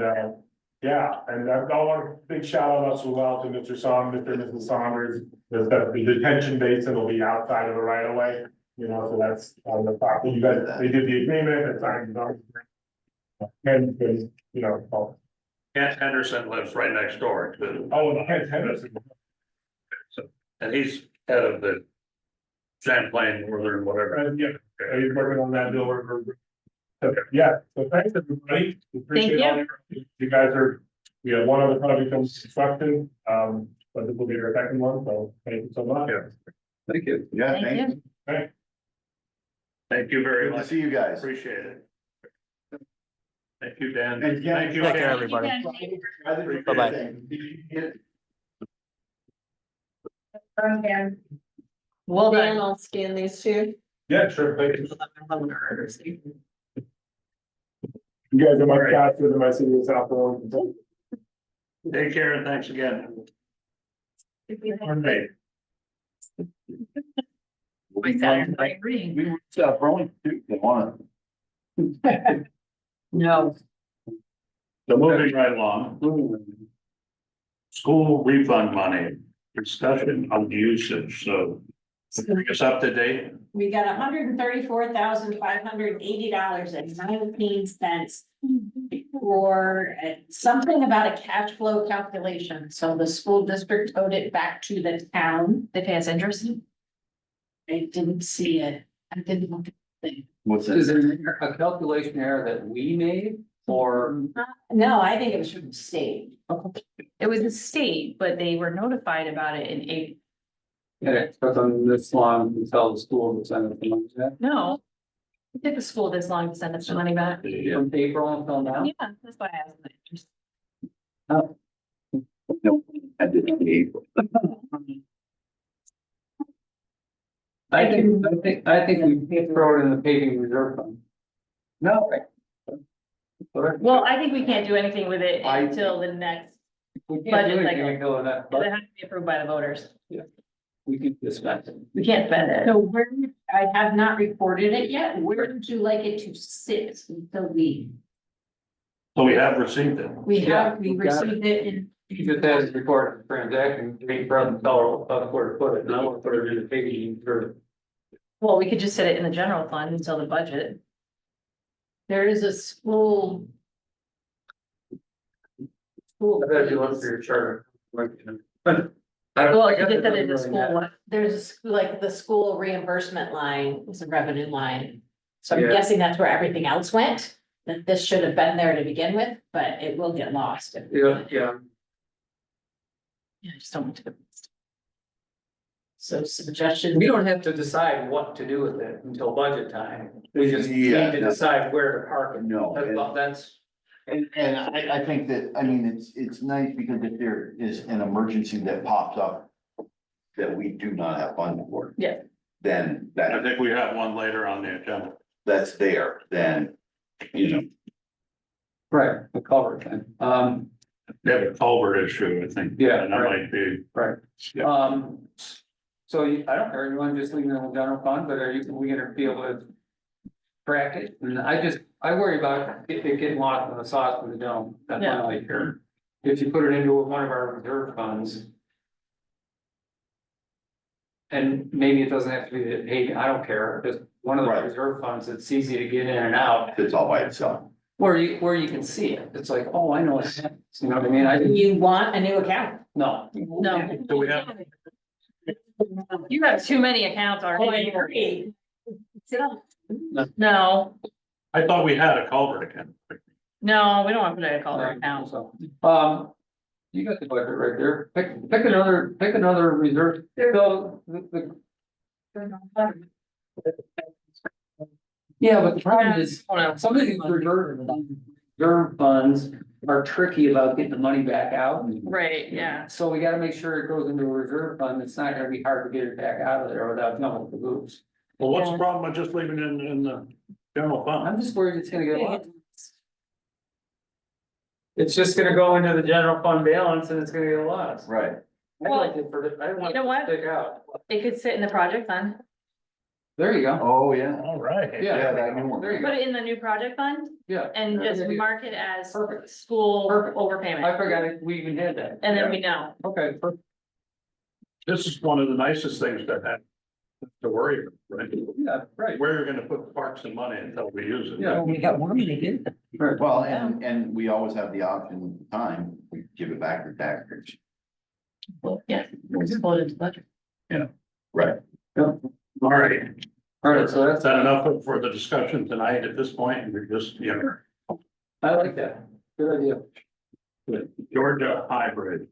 yeah, and I want a big shout out as well to Mr. Mr. and Mrs. Saunders. The detention basin will be outside of the right of way, you know, so that's on the top, you guys, they did the agreement, it's signed. And, you know, Kent Henderson lives right next door to, and Kent Henderson, and he's head of the Champlain Northern, whatever. yeah, he's working on that bill. Okay, yeah, so thanks everybody. Appreciate all you guys are, we have one other project under construction, but this will be our second one, so thank you so much. Yeah. Thank you. Yeah, Thank thank you. Thank you very Good to much. see you guys. Appreciate it. Thank you, Dan. And Ken, Thank you. Take care, Ken. everybody. Bye-bye. Well Dan, done. I'll scan these two. Yeah, sure, thank you. So that I haven't heard or seen. You guys are much faster than my senior South Carolina. Take care and thanks again. All right. My Saturday reading. We were rolling too, they wanna. No. So moving right along. School refund money, discussion on usage, so Bring us up to date. We got $134,580.19 for something about a cash flow calculation. So the school district owed it back to the town. They pay us interest. I didn't see it. I didn't look at the thing. What's Is that? there a calculation error that we made or? No, I think it was from the state. It was the state, but they were notified about it in April. And it took them this long to tell the school to send it the money back? No. It took the school this long to send us the money back. From April until now? Yeah, that's why I asked. the interest. No, I didn't. I think we throw it in the paving reserve fund. No. Well, I think we can't do anything with it I- until the next, We can't Budget do anything cycle. until that, because it but has to be approved by the voters. we can discuss it. We can't spend it. So where, I have not reported it yet. Where would you like it to sit until we? So we have received it. We Yeah, have, we we got it. received it in. He just has to record the transaction, he doesn't tell us where to put it, and I want to put it in the paving reserve. Well, we could just set it in the general fund until the budget. There is a school. School. I bet you look for your charter. Well, you just said it in school, what? There's a like the school reimbursement line is a revenue line. So I'm Yeah. guessing that's where everything else went, that this should have been there to begin with, but it will get lost. Yeah. Yeah, I just don't want to. So suggestion. We don't have to decide what to do with it until budget time, we just need Yeah, to no. decide where to park it. No. That's, And I think that, I mean, it's nice because if there is an emergency that pops up that we do not have funding for. Yeah. Then I think we have one later on the agenda. that's there, then, you know, right, the culvert thing, We have a culvert issue, I think. Yeah, And that right. might be, right. Yeah. So I don't care, you wanna just leave it in the general fund, but we gonna be able to track it? And I worry about it getting lost in the sauce of the dome, that's my Yeah. only fear. If you put it into one of our reserve funds. And maybe it doesn't have to be the paving, I don't care, just one of the Right. reserve funds that's easy to get in and out, it's all by itself. where you can see it, it's like, oh, I know it's, you know what I mean, You want a new account? no. No. do we have, You have too many accounts already. agree. Sit down. No, I thought we had a culvert again. no, we don't want to put it in a culvert account. So, you got the budget right there, pick another reserve, so yeah, but the problem is, Oh, no. some of these reserve funds are tricky about getting the money back out. Right, yeah. So we gotta make sure it goes into a reserve fund, it's not gonna be hard to get it back out of there without knowing the lose. Well, what's the problem with just leaving it in the general fund? I'm just worried it's gonna get lost. It's just gonna go into the general fund balance and it's gonna get lost. Right. I'd like it for, I want You know it what? to stick out. It could sit in the project fund. There you go. Oh, yeah. All right. Yeah, that new one. there you go. Put it in the new project fund Yeah. and just Yeah. mark it as Perfect. school Perfect. overpayment. I forgot we even had that. And then we know. Okay, perfect. This is one of the nicest things to have to worry about, right? Yeah, right. Where you're gonna put parks and money until we use it. Yeah. We got more money, didn't Right. Well, and we always have the option, at the time, we give it back to taxpayers. Yeah. We'll just put it into budget. Right. All right, All right, so is that's, that enough for the discussion tonight at this point? We're just, you know, I like that. Good idea. Georgia hybrid.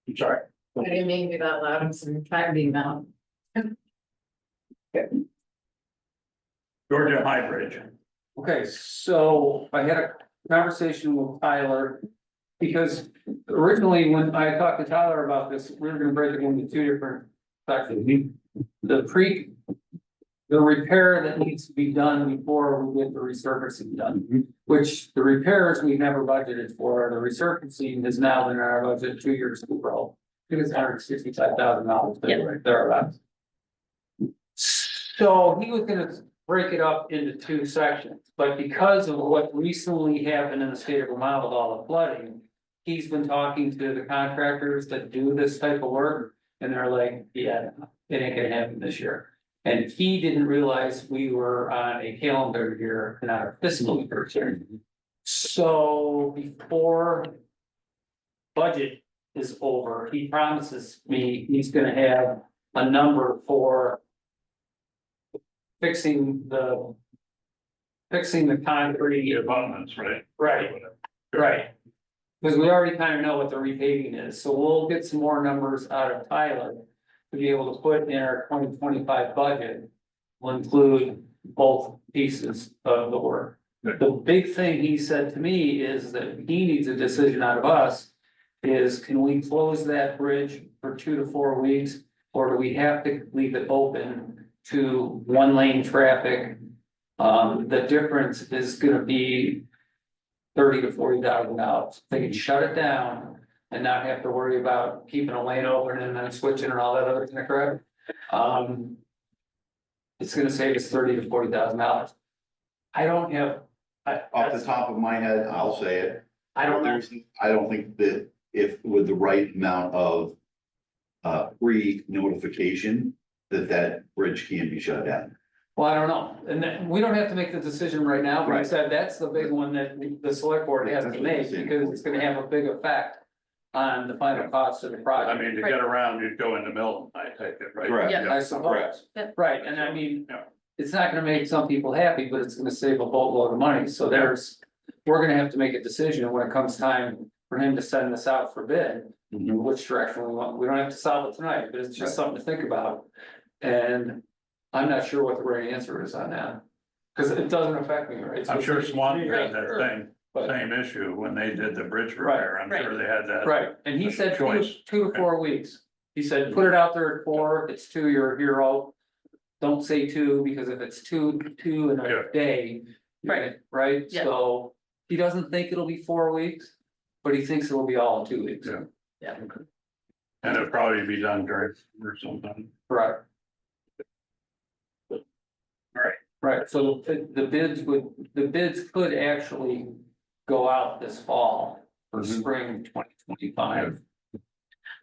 I'm sorry. I didn't mean to be that loud, I'm some trying being loud. Georgia hybrid. Okay, so I had a conversation with Tyler. Because originally, when I talked to Tyler about this, we were gonna break it into two different sections. The repair that needs to be done before we get the resurfacing done, which the repairs we've never budgeted for, the resurfacing is now in our budget 2 years in a row. I think it's $165,000, Yeah. right thereabouts. So he was gonna break it up into two sections, but because of what recently happened in the state of Vermont with all the flooding. He's been talking to the contractors that do this type of work, And they're like, yeah, it ain't gonna happen this year. And he didn't realize we were on a calendar year, not a fiscal year. So before budget is over, he promises me he's gonna have a number for fixing the concrete. The abutments, right? Right, right. Because we already kind of know what the repaving is, so we'll get some more numbers out of Tyler to be able to put in our 2025 budget. Will include both pieces of the work. The big thing he said to me is that he needs a decision out of us. Is can we close that bridge for 2 to 4 weeks, or do we have to leave it open to 1-lane traffic? The difference is gonna be $30,000 to $40,000. They can shut it down and not have to worry about keeping a lane open and then switching and all that other kind of crap. It's gonna save us $30,000 to $40,000. I don't have. Off the top of my head, I'll say it. I don't know. I don't think that if with the right amount of pre-notification, that bridge can be shut down. Well, I don't know, and then we don't have to make the decision right now, but I Right. said that's the big one that the select board has to make, because it's gonna have a big effect on the final cost of the I project. mean, to get around, you'd go into Milton, I take it, right? Correct. Yeah. I suppose, right, and I mean, Yeah. it's not gonna make some people happy, but it's gonna save a boatload of money, so we're gonna have to make a decision when it comes time for him to send this out for bid. Which direction we want, we don't have to solve it tonight, but it's just something to think about. And I'm not sure what the right answer is on that, cause it doesn't affect me, right? I'm sure Swan had that Right. same issue when they did the bridge repair, I'm sure they had that. Right, and he said Choice. 2 to 4 weeks. He said, put it out there at 4, if it's 2, you're a hero. Don't say 2, because if it's two in Yeah. a day. Right, Yeah. so he doesn't think it'll be 4 weeks, but he thinks it'll be all in 2 weeks. Yeah. Yeah. And it'll probably be done during or something. Right. Right. Right, so the bids could actually go out this fall for spring 2025.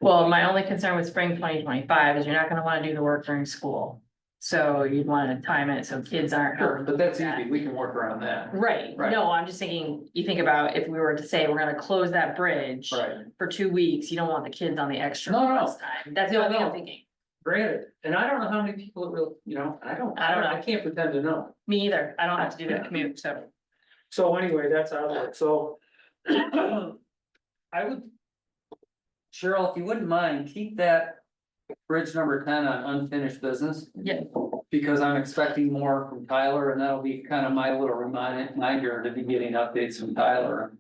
Well, my only concern with spring 2025 is you're not gonna wanna do the work during school. So you'd wanna time it so kids aren't. Sure, but that's easy, we can work around that. Right, Right. no, I'm just thinking, you think about if we were to say we're gonna close that bridge Right, for 2 weeks, you don't want the kids on the extra No, no. bus time. That's the Yeah, only thing no. I'm thinking. granted, and I don't know how many people it really, I don't know, I can't pretend to know. Me either. I don't have to do that commute, so. So anyway, that's out of it, so. I would. Cheryl, if you wouldn't mind, keep that bridge number 10 on unfinished business. Yeah. Because I'm expecting more from Tyler, and that'll be kind of my little reminder to be getting updates from Tyler.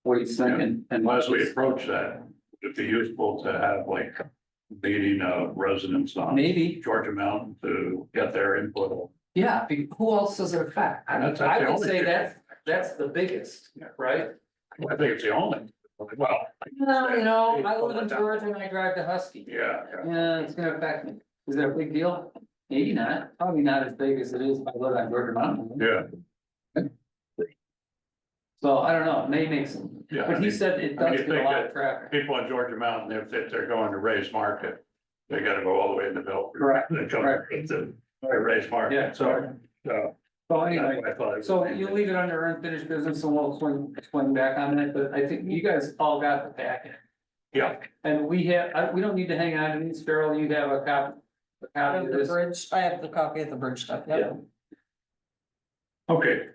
What he's thinking, and As we approach that, it'd be useful to have like a meeting of residents on maybe, Georgia Mountain to get their input. yeah, who else does it affect? I That's would the only say thing. that's the biggest, right? I think it's the only, well. No, I live in Georgia and I drive to Husky. Yeah, Yeah, it's gonna affect me. Is that a big deal? Maybe not, probably not as big as it is if I live on Georgia Mountain. yeah, So I don't know, it may make some, yeah. but he said it I does mean, get a think lot that of traffic. People on Georgia Mountain, if they're going to Ray's Market, they gotta go all the way into Bill. Correct, They come correct. to Ray's Yeah, Market, so. So anyway, I thought. so you leave it under unfinished business and we'll swing back on that, but I think you guys all got the packet. Yeah, And we don't need to hang on to these, Cheryl, you have a copy. A I copy have of the this. bridge, I have the copy of the bridge stuff, yeah. okay,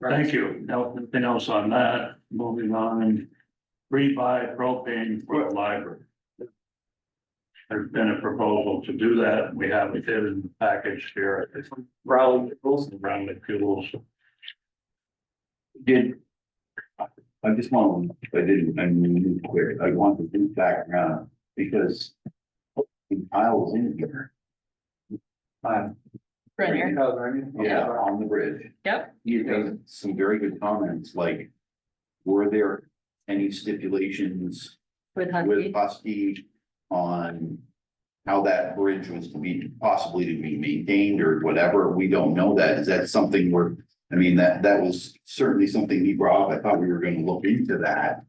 thank you. Nothing else on that, moving on. Rebuy propane for the library. There's been a proposal to do that, we have it in the package here. It's Raleigh Fuels. around the fuels. I just want, I mean, clear, I want to do background because Kyle was in here. Right here. Yeah, on the bridge. Yep. He made some very good comments, like, were there any stipulations With with Husky on how that bridge was to be possibly to be maintained or whatever? We don't know that. Is that something where, I mean, that was certainly something he brought up. I thought we were gonna look into that.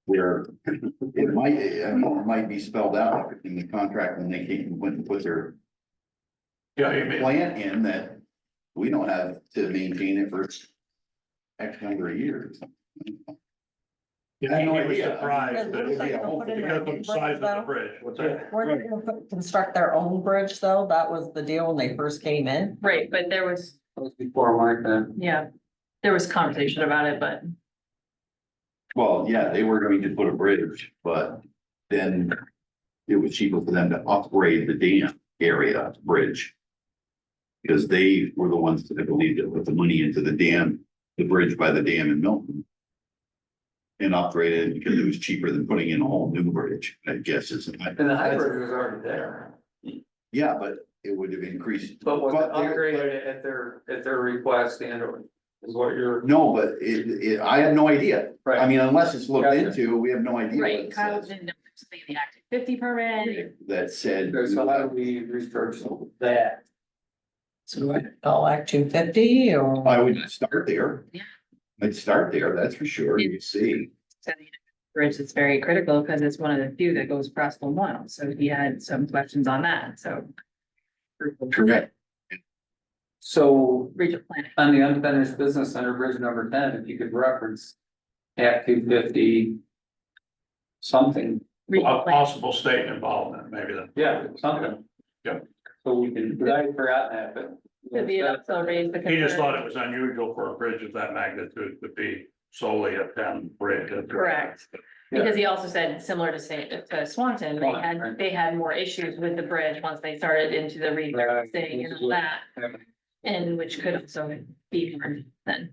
where it might, I mean, it might be spelled out in the contract when they came, when put their Yeah, you mean, plant in that we don't have to maintain it for X number of years. you I had no was idea. surprised What is that, that gonna put in because their of the size of the though? bridge, what's that? Were they gonna construct their own bridge though? That was the deal when they first came in. Right, but there was, That was before my time. yeah, there was conversation about it, but Well, yeah, they were going to put a bridge, but then it was cheaper for them to upgrade the dam area bridge. Because they were the ones that I believe that put the money into the dam, the bridge by the dam in Milton. And upgraded it because it was cheaper than putting in a whole new bridge, I guess is. And the hybrid was already there, Yeah, but it would have increased. but was But there- upgraded at their request and is what you're. No, but I have no idea. I Right. mean, unless it's looked Gotcha. into, we have no idea. what right, it Kyle says. didn't know if it was something in the Act 50 permit. That said. So how do we research that? So I call Act 250 or? I would start there. Yeah. I'd start there, that's for sure, you see. So the bridge is very critical because it's one of the few that goes across the mile, so he had some questions on that, so. Correct. So Regional planning. on the unfinished business under bridge number 10, if you could reference Act 250. Something, Regional A planning. possible state involvement, maybe that. yeah, something. Yeah. So we can, but I had forgotten that, but. Could be also raised the He just concern. thought it was unusual for a bridge of that magnitude to be solely a town bridge. Correct. Because he also said, similar to say, to Swanton, Right. they had more issues with the bridge once they started into the resurfacing and all that. And which could also be more then.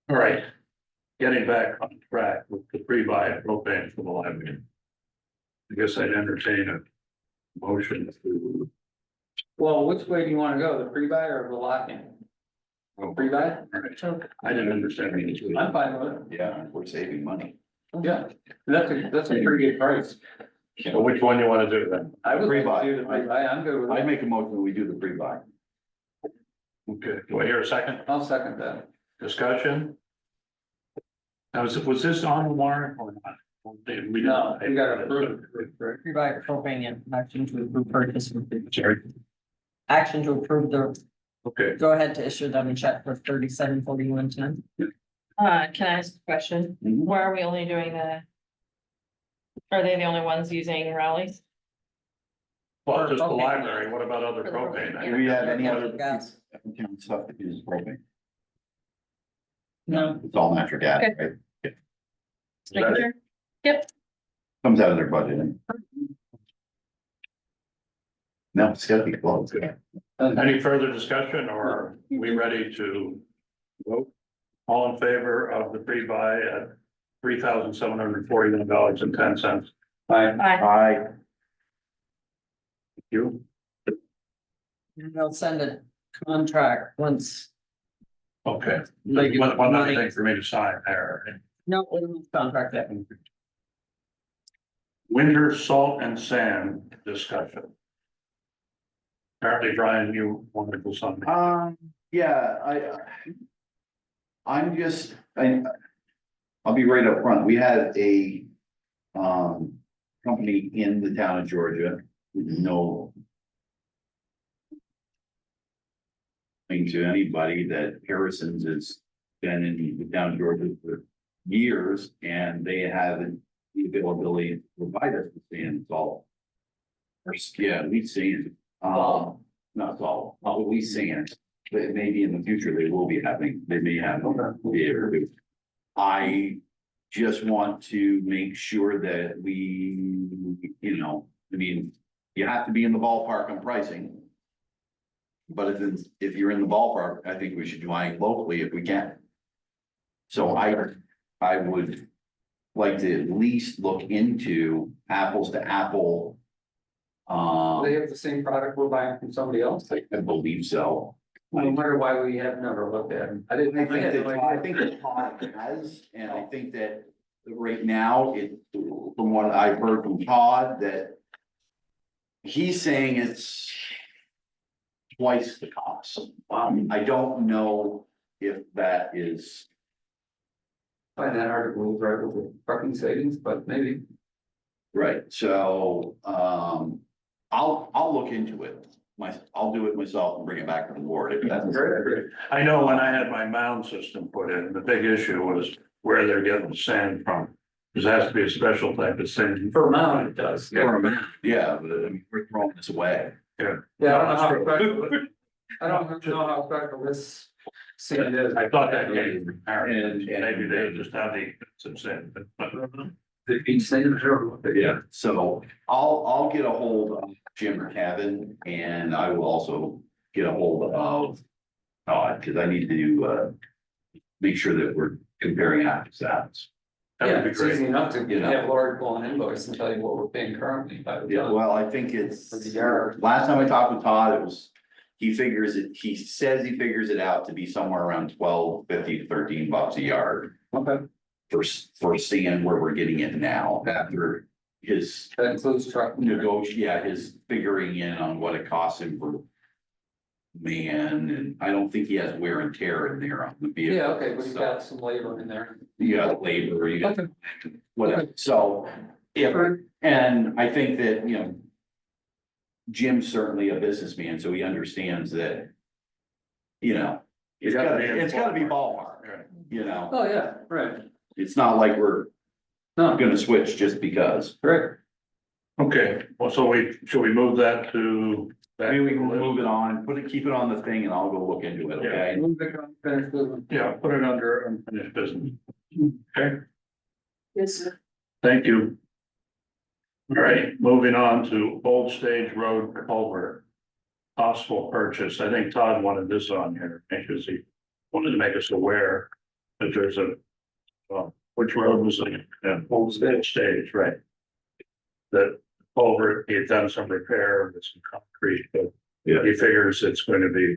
All right. Getting back on track with the pre-buy propane for the library. I guess I'd entertain a motion to, Well, which way do you wanna go, the pre-buy or the lock-in? Pre-buy? I didn't understand. the- I'm fine with it, Yeah, we're saving money. yeah, that's a pretty good price. So which one you wanna do then? I would like Pre-buy. to do the pre-buy, I'm good with I'd it, make a motion when we do the pre-buy. Okay, do I hear a second I'll second that. discussion? Now, was this on the warrant or not? Did we? No, we gotta approve it, right? Pre-buy propane and action to approve purchase. Sorry, Action to approve the, okay, go ahead to issue them a check for 374110. Can I ask a question? Mhm. Why are we only doing the? Are they the only ones using rallies? well, just the Okay. library, what about other propane? Do we have any other Gas. stuff that uses propane? No. It's all natural gas, Okay. right? Is that it? Sure. Yep, Comes out of their budget. No, it's gotta be close. Any further discussion or are we ready to vote? All in favor of the pre-buy at $3,741.10. Fine. bye. I, You, And they'll send a contract once. okay, Like, one other money. thing for me to sign there. No, we don't have contract yet. Winter salt and sand discussion. Apparently, Brian, you wanted to do something. yeah, I'm just, I'll be right up front. We had a, company in the town of Georgia, no to anybody that Harrison's has been in the town of Georgia for years, and they have the availability to provide us with sand, salt. Or, yeah, we sand, not salt, we sand, but maybe in the future they will be having, they may have, be able to. I just want to make sure that we, you know, I mean, you have to be in the ballpark on pricing. But if you're in the ballpark, I think we should buy locally if we can. So I would like to at least look into apples to apple. Do they have the same product we're buying from somebody else? I believe so. I wonder why we have never looked at them. I didn't. I think had no that, I idea. think that Todd has, and I think that right now, from what I've heard from Todd, that he's saying it's twice the cost. I don't know if that is Find that hard to believe, right, with the parking savings, but maybe. Right, so, I'll look into it. I'll do it myself and bring it back to the board. If that's Great. I know when I had my mound system put in, the big issue was where they're getting the sand from. Because it has to be a special type of sand. For a mound, it does. For a minute, yeah, but I mean, we're throwing this away. Yeah, I don't know how special, I don't know how special this sand is. I thought that gave them, And- maybe they just have some sand, but. Each thing, sure. Yeah, so I'll get a hold of Jim or Kevin, and I will also get a hold of Todd, because I need to, make sure that we're comparing apples to apples. That Yeah, would be it's easy great. enough to You know. have Lori pull an invoice and tell you what we're paying currently by the Yeah, ton. well, I think it's, For the yard. last time I talked with Todd, it was, he says he figures it out to be somewhere around $12.50 to $13 a yard. Okay, For sand where we're getting it now, after his that includes truck. his figuring in on what it costs him for. Man, and I don't think he has wear and tear in there on the vehicle. Yeah, okay, but you got some labor in there. You got labor, you got Okay. whatever, so, if, and I think that, you know. Jim's certainly a businessman, so he understands that. You know, it's gotta be ballpark, Right. you know, Oh, yeah, right. it's not like we're No, gonna switch just because. great. Okay, well, so should we move that to? Maybe we can move it on, keep it on the thing and I'll go look into it, okay? Move the unfinished business. Yeah, put it under unfinished business. Okay, Yes, sir. thank you. All right, moving on to Old Stage Road culvert. Possible purchase. I think Todd wanted this on here because he wanted to make us aware that there's which road was it? Old Stage, right? That culvert, he had done some repair with some concrete, but Yeah. he figures it's going to be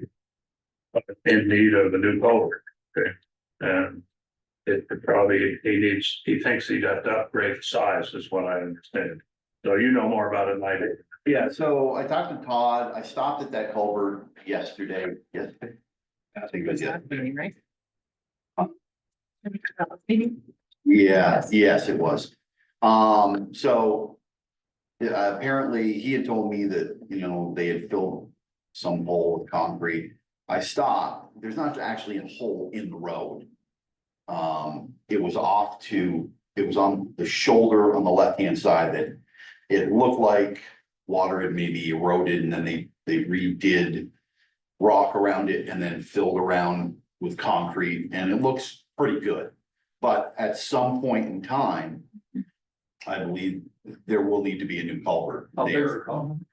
in need of a new culvert, okay? And it could probably, he thinks he got to upgrade the size is what I understand. So you know more about it than I do. Yeah, so I talked to Todd, I stopped at that culvert yesterday. I think it was yesterday. Right? Yeah, yes, it was. So. Apparently, he had told me that, you know, they had filled some hole with concrete. I stopped, there's not actually a hole in the road. It was on the shoulder on the left-hand side that it looked like water had maybe eroded and then they redid rock around it and then filled around with concrete and it looks pretty good. But at some point in time, I believe there will need to be a new culvert there.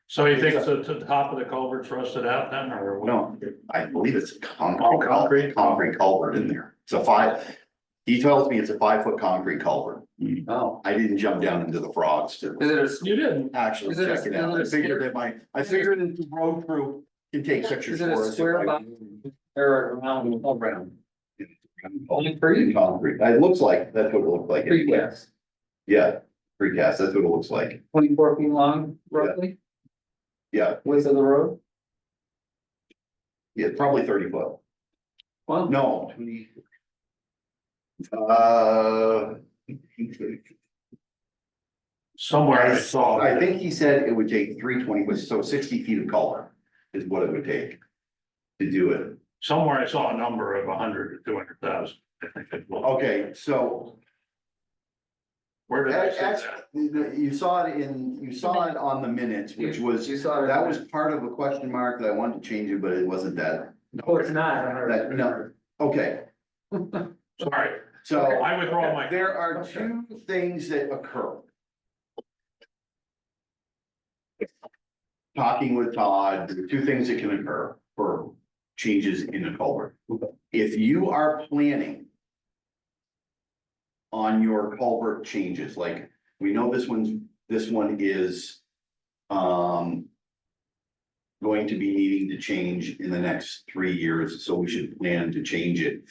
So you think the top of the culvert's rusted out then, or? what? No, I believe it's a Oh, concrete? concrete culvert in there. He tells me it's a 5-foot concrete culvert. Oh. I didn't jump down into the frogs to Is it You didn't. actually Is it a- check it out. I is it a figured I figured that the road crew can take a, pictures is it for a us. square box or around, around? Only pretty, Concrete. It looks like, that's what it looks like. pretty gas, Yeah, precast, that's what it looks like. 24 feet long roughly, Yeah, width of the road. yeah, probably 30 foot. Well, No. Uh. Somewhere I saw. I think he said it would take 320, so 60 feet of color is what it would take to do it. Somewhere I saw a number of 100 to 200,000. I think it was. Okay, so Where did I see that's, that? you saw it on the minutes, which was, you saw it. that was part of a question mark that I wanted to change it, but it wasn't that. Oh, it's not. That, no, okay, Sorry, so I withdraw my. there are two things that occur. Talking with Todd, there are two things that can occur for changes in a culvert. If you are planning on your culvert changes, like, we know this one is going to be needing to change in the next 3 years, so we should plan to change it.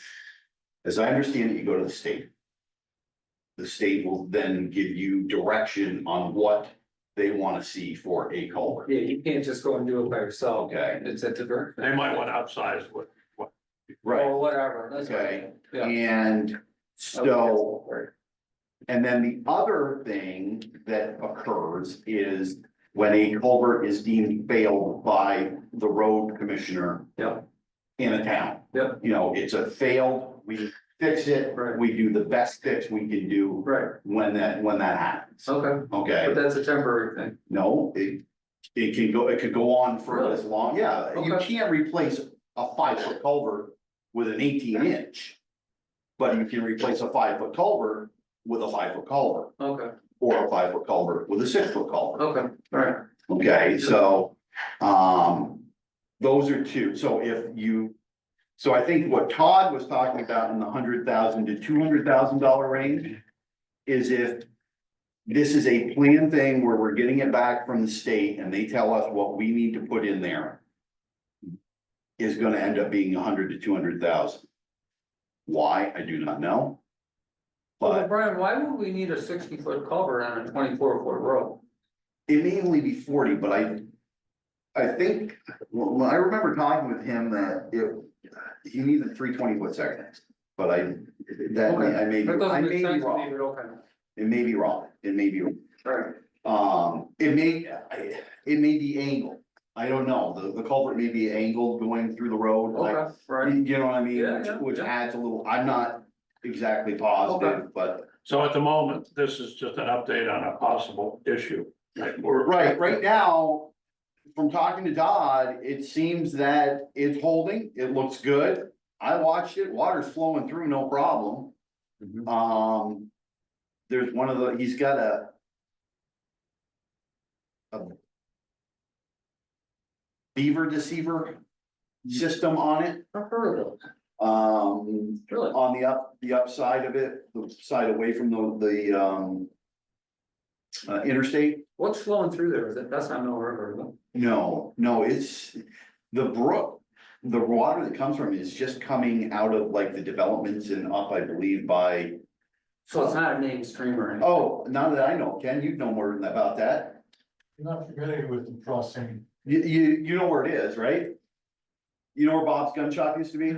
As I understand it, you go to the state. The state will then give you direction on what they want to see for a culvert. Yeah, you can't just go and do it by yourself. Okay. It's at the very. They might want outsized with. Right, Or whatever, that's okay, right. Yeah. and So, and then the other thing that occurs is when a culvert is deemed failed by the road commissioner. Yep. In a town. Yep. You know, it's a failed, we fix it, Right. we do the best fix we can do Right, when that happens. okay, Okay, but that's a temporary thing. no, it could go on for as long, yeah, you Okay. can't replace a 5 foot culvert with an 18 inch. But you can replace a 5 foot culvert with a 5 foot culvert, Okay, or a 5 foot culvert with a 6 foot culvert. okay, all right. Okay, so, those are two, so I think what Todd was talking about in the $100,000 to $200,000 range. Is if this is a planned thing where we're getting it back from the state and they tell us what we need to put in there. Is gonna end up being 100 to 200,000. Why, I do not know. Well, But Brian, why would we need a 60-foot culvert on a 24-foot road? it may only be 40, but I think, well, I remember talking with him that he needed 3 20-foot sections. But I may be, That I may doesn't make be sense to me, wrong, but okay, it may be wrong, it may be wrong. all right. It may be angled, I don't know, the culvert may be angled going through the road, like, Okay, right, you know what I mean? Yeah, Which- yeah, Which yeah. adds a little, I'm not exactly positive, but, So at the moment, this is just an update on a possible issue. right now. From talking to Todd, it seems that it's holding, it looks good, I watched it, water's flowing through, no problem. There's one of the, he's got a beaver deceiver system on it. I've heard of those, really. On the upside of it, the side away from the interstate. What's flowing through there? Is it, that's not no river, is it? No, it's the brook. The water that comes from it is just coming out of like the developments and up, I believe, by, So it's not a main stream or anything? oh, now that I know, Ken, you'd know more about that. I'm not familiar with the crossing. You know where it is, right? You know where Bob's Gun Shop used to be?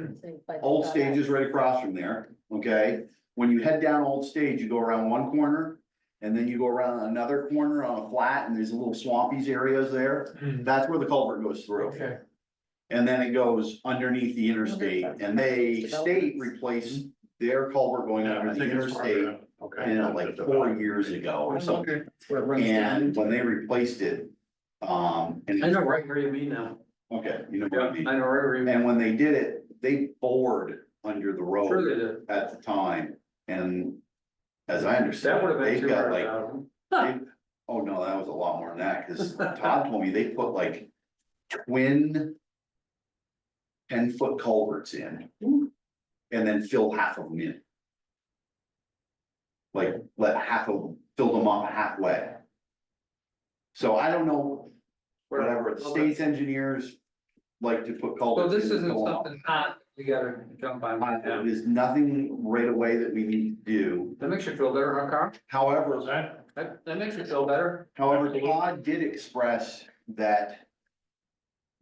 Old Stage is right across from there, okay? When you head down Old Stage, you go around one corner. And then you go around another corner on a flat and there's a little swampies areas there. That's where the culvert goes through. Okay. And then it goes underneath the interstate and state replaced their culvert going Yeah, I under the think it's interstate. okay. Like 4 years ago or something. And when they replaced it, and. I know right where you mean now. Okay, you know Yeah, what I I mean? know right where you mean. And when they did it, they bored under the Sure road they did. at the time. And as I That understand, would have been they've two got hundred like, thousand. oh no, that was a lot more than that, cause Todd told me they put like twin 10-foot culverts in. And then filled half of them in. Like, filled them up halfway. So I don't know, whatever, the state's engineers like to put So culverts in. this isn't and fill 'em up. something hot, we gotta jump on right now. There's nothing right away that we need to do, That makes you feel better, huh, Carl? however. That makes you feel better? However, Todd did express that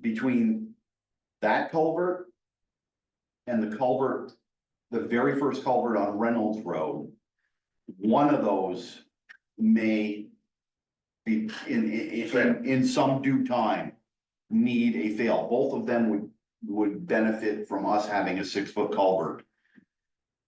between that culvert and the culvert, the very first culvert on Reynolds Road, one of those may be in some due time need a fail. Both of them would benefit from us having a 6-foot culvert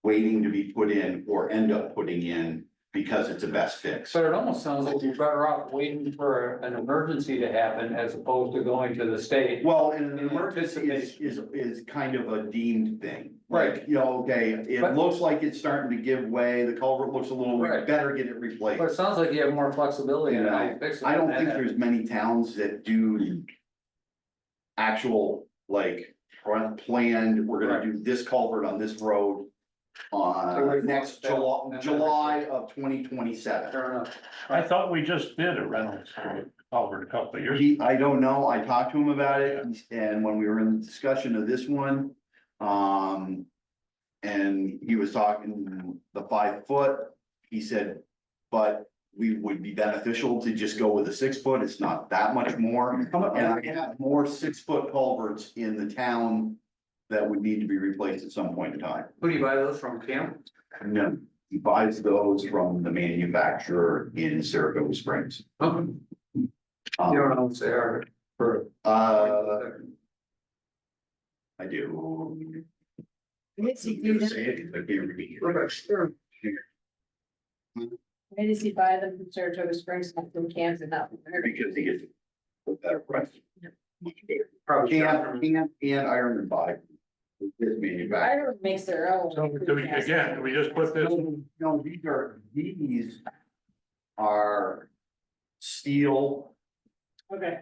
waiting to be put in or end up putting in because it's a best fix. But it almost sounds like you're better off waiting for an emergency to happen as opposed to going to the state. Well, and an emergency is kind of a deemed thing. Right. Like, you know, okay, it But- looks like it's starting to give way, the culvert looks a little, we Right. better get it But it replaced. sounds like you have more flexibility in how you fix it. I don't than think that. there's many towns that do actual, like, planned, we're gonna do this culvert on this road next July of 2027. Fair enough. I thought we just did a Reynolds culvert a couple of years. I don't know, I talked to him about it, and when we were in the discussion of this one, and he was talking the 5 foot, he said, but we would be beneficial to just go with a 6 foot, it's not that much more. And I have more 6-foot culverts in the town that would need to be replaced at some point in time. Who do you buy those from, Cam? No, he buys those from the manufacturer in Saratoga Springs. You don't know what they are for. I do. Yes, you You do. say it, I can't repeat it. Why does he buy them from Saratoga Springs, not from Kansas, not from there? Because he gets a better price. Probably. And iron and buy. His I manufacturer. don't makes their own. So do we, again, do we just put this, No, these are steel, Okay.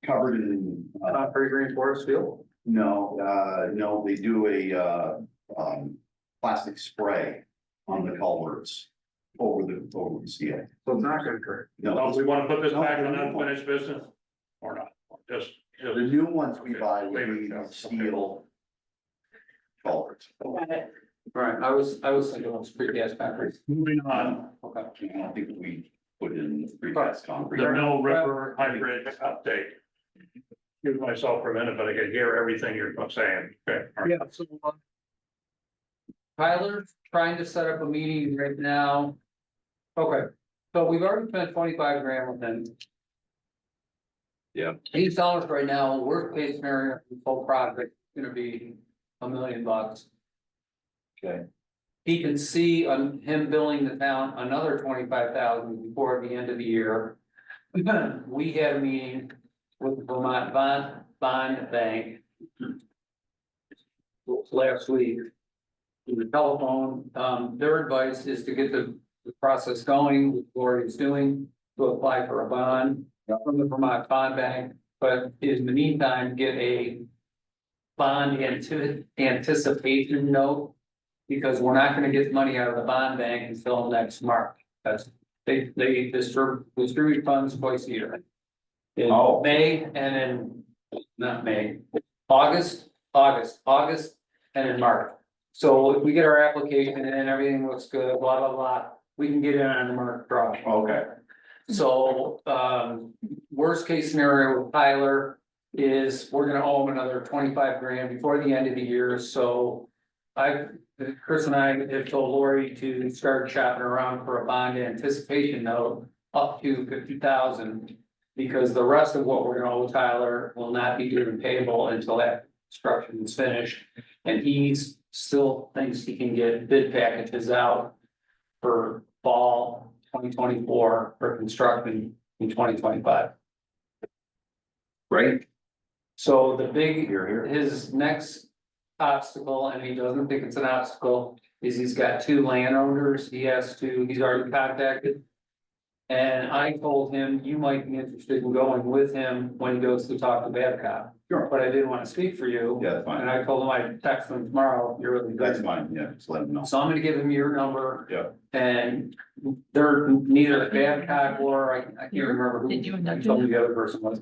covered in, Concrete reinforced steel? no, they do a, plastic spray on the culverts over the steel. So it's not concrete. No, we want to put this back on unfinished business? Or not? Just, the new ones we buy would be steel culverts. Got it. Right, I was thinking it was precast concrete. moving on, Okay. I don't think we put in precast concrete. the Mill River hybrid update. Excuse myself for a minute, but I could hear everything you're saying. Okay. all right. Yeah, so. Tyler's trying to set up a meeting right now. Okay, so we've already spent 25 grand with him. Yeah. He's telling us right now, worst case scenario, the whole project is gonna be $1 million. Okay. He can see on him billing the town another 25,000 before the end of the year. We had a meeting with the Vermont Bond Bank last week. Through the telephone, their advice is to get the process going, which Lori is doing, to apply for a bond from the Vermont Bond Bank, but in the meantime, get a bond anticipation note, because we're not gonna get money out of the bond bank until next March. That's, they distribute funds twice a year. In Oh. May and in, not May, August, and in March. So if we get our application and everything looks good, blah, blah, blah, we can get in on the March draw. Okay. So, worst case scenario with Tyler is we're gonna owe him another 25 grand before the end of the year, so. Chris and I have told Lori to start shopping around for a bond anticipation note up to 50,000. Because the rest of what we're gonna owe Tyler will not be due and payable until that construction is finished. And he's still thinks he can get bid packages out for fall 2024 for construction in 2025. Great. So the big, Here, here. his next obstacle, and he doesn't think it's an obstacle, is he's got 2 landowners he's already contacted. And I told him, you might be interested in going with him when he goes to talk to Babcock. Sure. But I didn't want to speak for you. Yeah, that's fine. And I told him I'd text him tomorrow, you're really That's good. fine, yeah, just let them know. So I'm gonna give him your number. Yeah. And they're neither Babcock or I can't remember who. Did you end up I told you the other person was.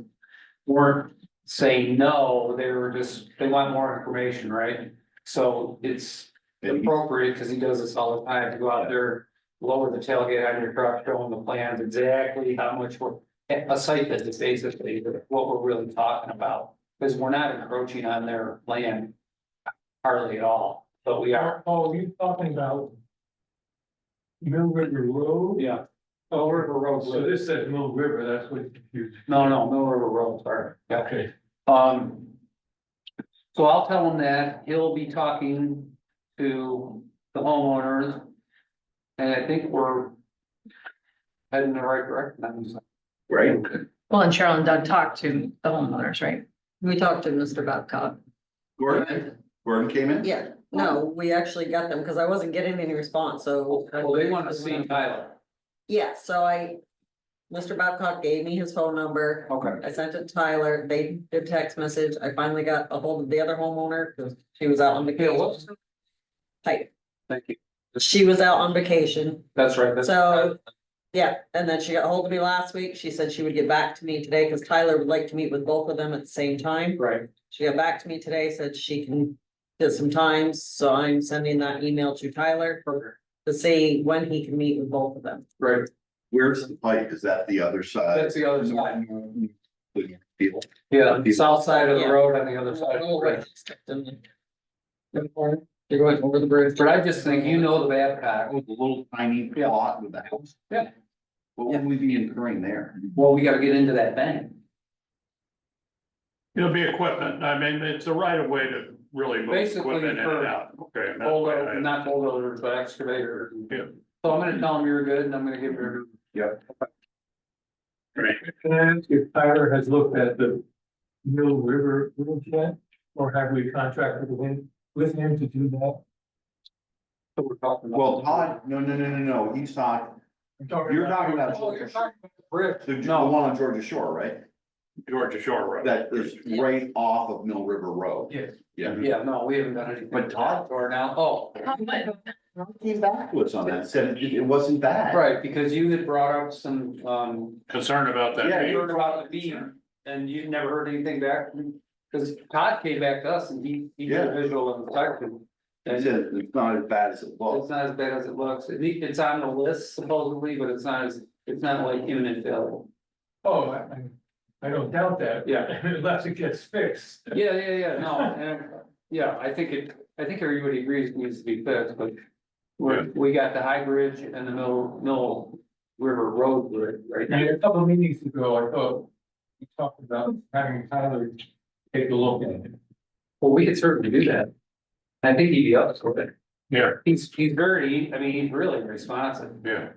Weren't saying no, they were just, they want more information, right? So it's appropriate, because he does this all the time, to go out there, lower the tailgate on your truck, show them the plans, exactly how much we're. A site visit, basically, what we're really talking about, because we're not encroaching on their land. Hardly at all, but we are, Oh, you talking about Mill River Road? yeah. Oh, River Road. So this says Mill River, that's what confused. No, Mill River Road, sorry. Yeah. Okay. So I'll tell him that he'll be talking to the homeowners. And I think we're heading in the right direction. Great. Well, and Cheryl and Doug talked to the homeowners, right? We talked to Mr. Babcock. Gordon came in? Yeah, no, we actually got them, because I wasn't getting any response, so. Well, they want to see Tyler. Yeah, so Mr. Babcock gave me his phone number. Okay. I sent it to Tyler, they did text message, I finally got a hold of the other homeowner, because she was out on vacation. whoops. Hi, Thank you. she was out on vacation, That's right. So- yeah, and then she got a hold of me last week, she said she would get back to me today, because Tyler would like to meet with both of them at the same time. Right. She got back to me today, said she can get some times, so I'm sending that email to Tyler to see when he can meet with both of them. Right. Where's the pipe? Is that the other side? That's the other side. Yeah, the south side of the Yeah. road on the other side of the Little right bridge. district in the corner. You're going over the bridge. But I just think, you know, the Babcock, The little tiny plot with the house. Yeah. What would we be incurring there? well, we gotta get into that bank. It'll be equipment. I mean, it's a right of way to really move Basically equipment in for and out. Okay. and that's Bulldozer, why I- not bulldozers, but excavator. Yeah. So I'm gonna tell them you're good and I'm gonna give her. Right. Can I ask if Tyler has looked at the Mill River Road yet? Or have we contracted with him to do that? So we're talking about. Well, Todd, no, he's talking, you're talking about Oh, you're talking about the bridge. the one on Georgia Shore, right? Georgia Shore Road. That is right off of Mill River Road. Yes. Yeah. Yeah, no, we haven't done anything. But Todd- Or now, oh, Came back to us on that, said it wasn't bad. right, because you had brought up some, Concerned about that. Yeah, you being- heard about the beam and you'd never heard anything back. Cause Todd came back to us and he did a Yeah. visual inspection. He And said it's not as bad as it it's looks. not as bad as it looks. It's on the list supposedly, but it's not like imminent failure. Oh, I don't doubt that. Yeah. Unless it gets fixed. Yeah, no, and, yeah, I think everybody agrees it needs to be fixed, but. We got the High Bridge and the Mill River Road Bridge, right? And a couple of meetings ago, I thought we talked about having Tyler take a look at it. Well, we could certainly do that. I think he'd be up for it. Yeah, He's very, I mean, he's really responsive. yeah.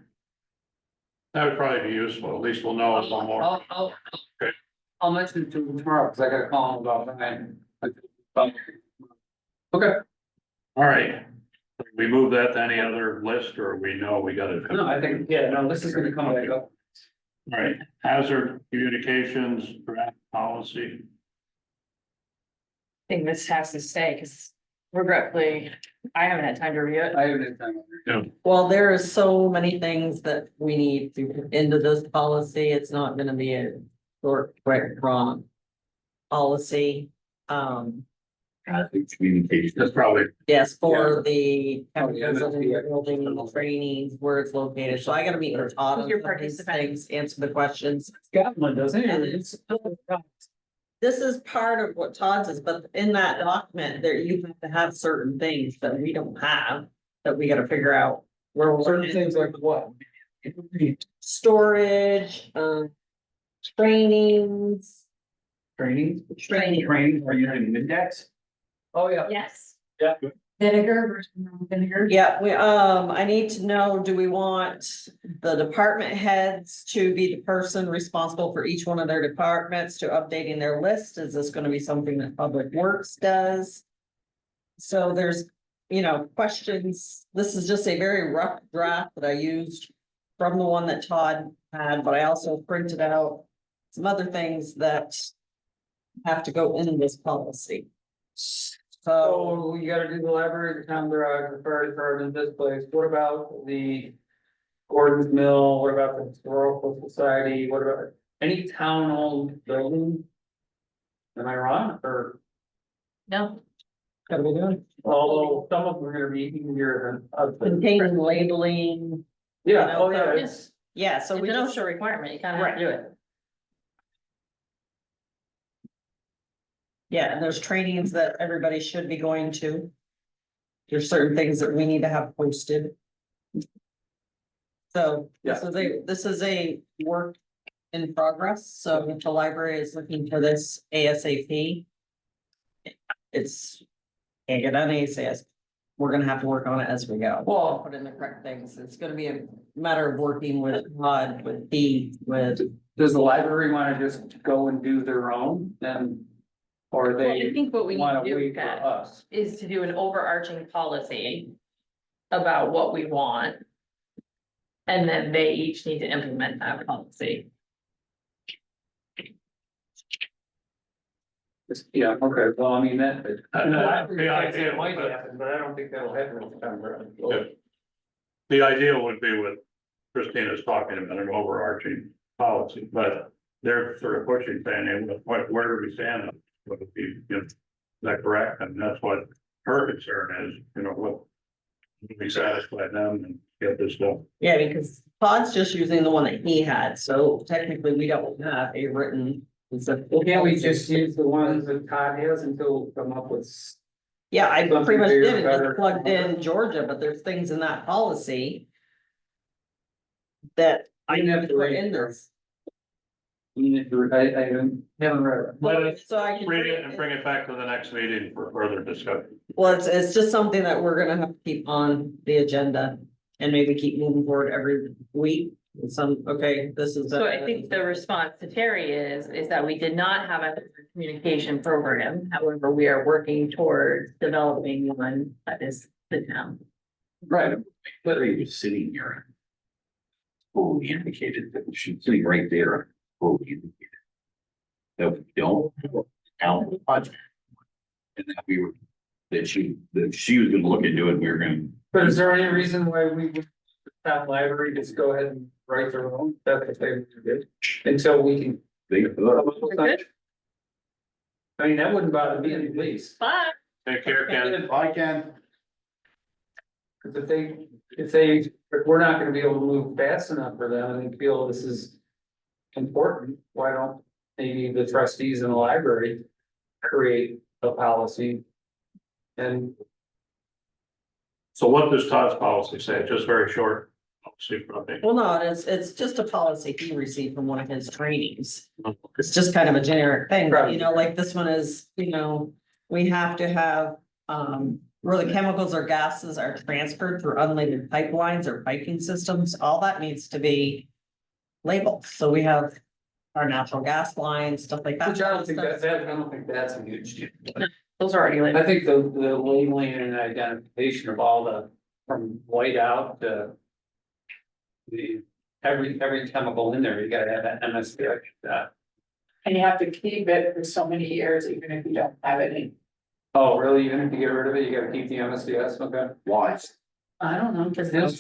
That would probably be useful. At least we'll know a little more. I'll mention it to him tomorrow, cause I gotta call him about that. Okay, All right. We move that to any other list or we know we gotta. no, I think, yeah, no, this is gonna come back up. All right, hazard communications draft policy. I think this has to stay, because regretfully, I haven't had time to review it. I haven't had time. Well, there is so many things that we need to put into this policy. It's not gonna be a short, quick, wrong policy. Communication. That's probably, Yes, for the Oh, yeah, that's the- building, the trainings, where it's located. So I gotta meet with Todd on Your some of these participant. things, answer the questions. Got one, doesn't And it? it's- This is part of what Todd's is, but in that document, there you have to have certain things that we don't have, that we gotta figure out. Where we're Certain things like what? storage, trainings. Training? Training. Training, are you using index? Oh, yeah. Yes. Vinegar versus non-vinegar. Yeah, I need to know, do we want the department heads to be the person responsible for each one of their departments to updating their list? Is this gonna be something that Public Works does? So there's, questions. This is just a very rough draft that I used from the one that Todd had, but I also printed out some other things that have to go in this policy. So, So you gotta do the library, the town garage, the fire department, this place, what about the Gordon's Mill, what about the historical society, what about any town owned building? Am I wrong, or, No, what are we doing? although some of them are gonna be easier than others. Containing labeling, Yeah, oh yeah, it's- yeah, so it's we an just, OSHA requirement, you kind of have to do it. yeah, and there's trainings that everybody should be going to. There's certain things that we need to have posted. So this is a work in progress, so if the library is looking for this ASAP. It's, can't get on ASAP, we're gonna have to work on it as we go. well, Put in the correct things, it's gonna be a matter of working with Todd, with Pete, with. does the library wanna just go and do their own, then? Or Well, I they think what we need wanna to do, wait for Pat, us? is to do an overarching policy about what we want. And then they each need to implement that policy. Yeah, okay, well, I mean, that. the idea, It might happen, but I don't think that'll happen with the town garage. Yeah. The ideal would be what Christina's talking about, an overarching policy, but they're sort of pushing, saying, hey, where do we stand? What would be, is that correct? And that's what her concern is, what. We satisfy them and get this done. Yeah, because Todd's just using the one that he had, so technically we don't have a written Can't we just use the ones that Todd has until we come up with? Yeah, I Something pretty much bigger, did, it better. just plugged in Georgia, but there's things in that policy. That I You have need to to put read in it. this. I haven't read it. So I can Read it and bring it back to the next meeting for further discussion. Well, it's just something that we're gonna have to keep on the agenda and maybe keep moving forward every week. With some, okay, this is. So I think the response to Terry is that we did not have a communication program. However, we are working towards developing one that is the town. Right, But he was sitting here. Fully indicated that she's sitting right there, fully indicated. That we don't out the project. And that we were, that she was gonna look into it, we were gonna. but is there any reason why we would, town library, just go ahead and write their own, that's what they did, until we can. They, I mean, that wouldn't bother me in the least. But Take care, Ken. I can. Cause if we're not gonna be able to move fast enough for them and they feel this is important, why don't maybe the trustees in the library create a policy? And So what does Todd's policy say? Just very short. Policy from me. Well, no, it's just a policy he received from one of his trainings. It's just kind of a generic thing, but you know, like this one is, you know, we have to have, where the chemicals or gases are transferred through unlabeled pipelines or piping systems, all that needs to be labeled. So we have our natural gas lines, stuff like that. which I don't think I don't think that's a huge deal. those are already like. I think the labeling and identification of all the, from white out to. Every chemical in there, you gotta have that MSP, And you have to keep it for so many years, even if you don't have any. Oh, really? Even if you get rid of it, you gotta keep the MSDS, okay? Why? I don't know, because it's That's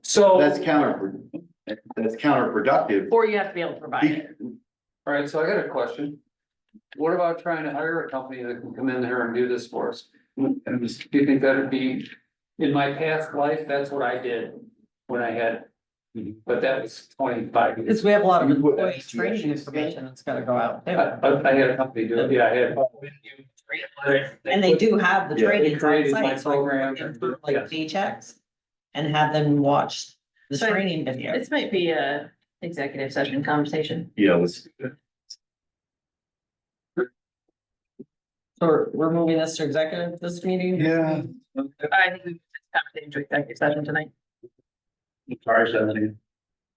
so, that's counterproductive. Or you have to be able to provide it. alright, so I got a question. What about trying to hire a company that can come in here and do this for us? And do you think that'd be, in my past life, that's what I did when I had, but that was 25 years. Because we have a lot of You put employee STS training information that's gotta go out. too. I had a company do it, yeah, I had. And they do have the Yeah, they trainings on created my site, so I can program. put in for, like Yes. D-checks. And have them watch the So training video. This might be a executive session conversation. Yeah, let's. So we're moving this to executive this meeting? Yeah. I think we have to into executive session tonight. Sorry, Stephanie.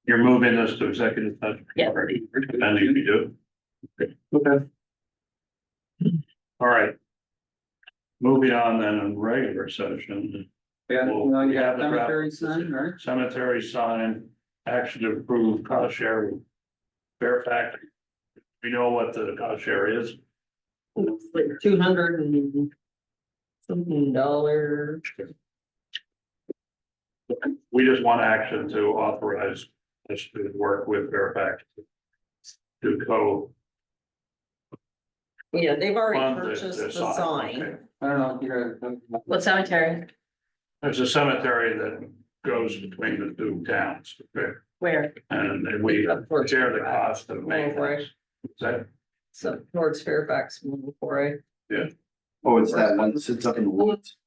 You're moving this to executive session Yeah. already, and you do. Okay. All right. Moving on then in regular session, Yeah, Well, you know, you we have have the cemetery sign, right? cemetery sign, action to approve cost share with Fairfax. We know what the cost share is. It's like 200 and something dollars. We just want action to authorize us to work with Fairfax. To co. Yeah, they've already fund purchased the sign. sign. Okay. I don't know, if you guys. What cemetery? There's a cemetery that goes between the two towns, okay, Where? and then we share the cost of maintenance. Is that, So towards Fairfax, for Oh, it's that one that sits up in the woods.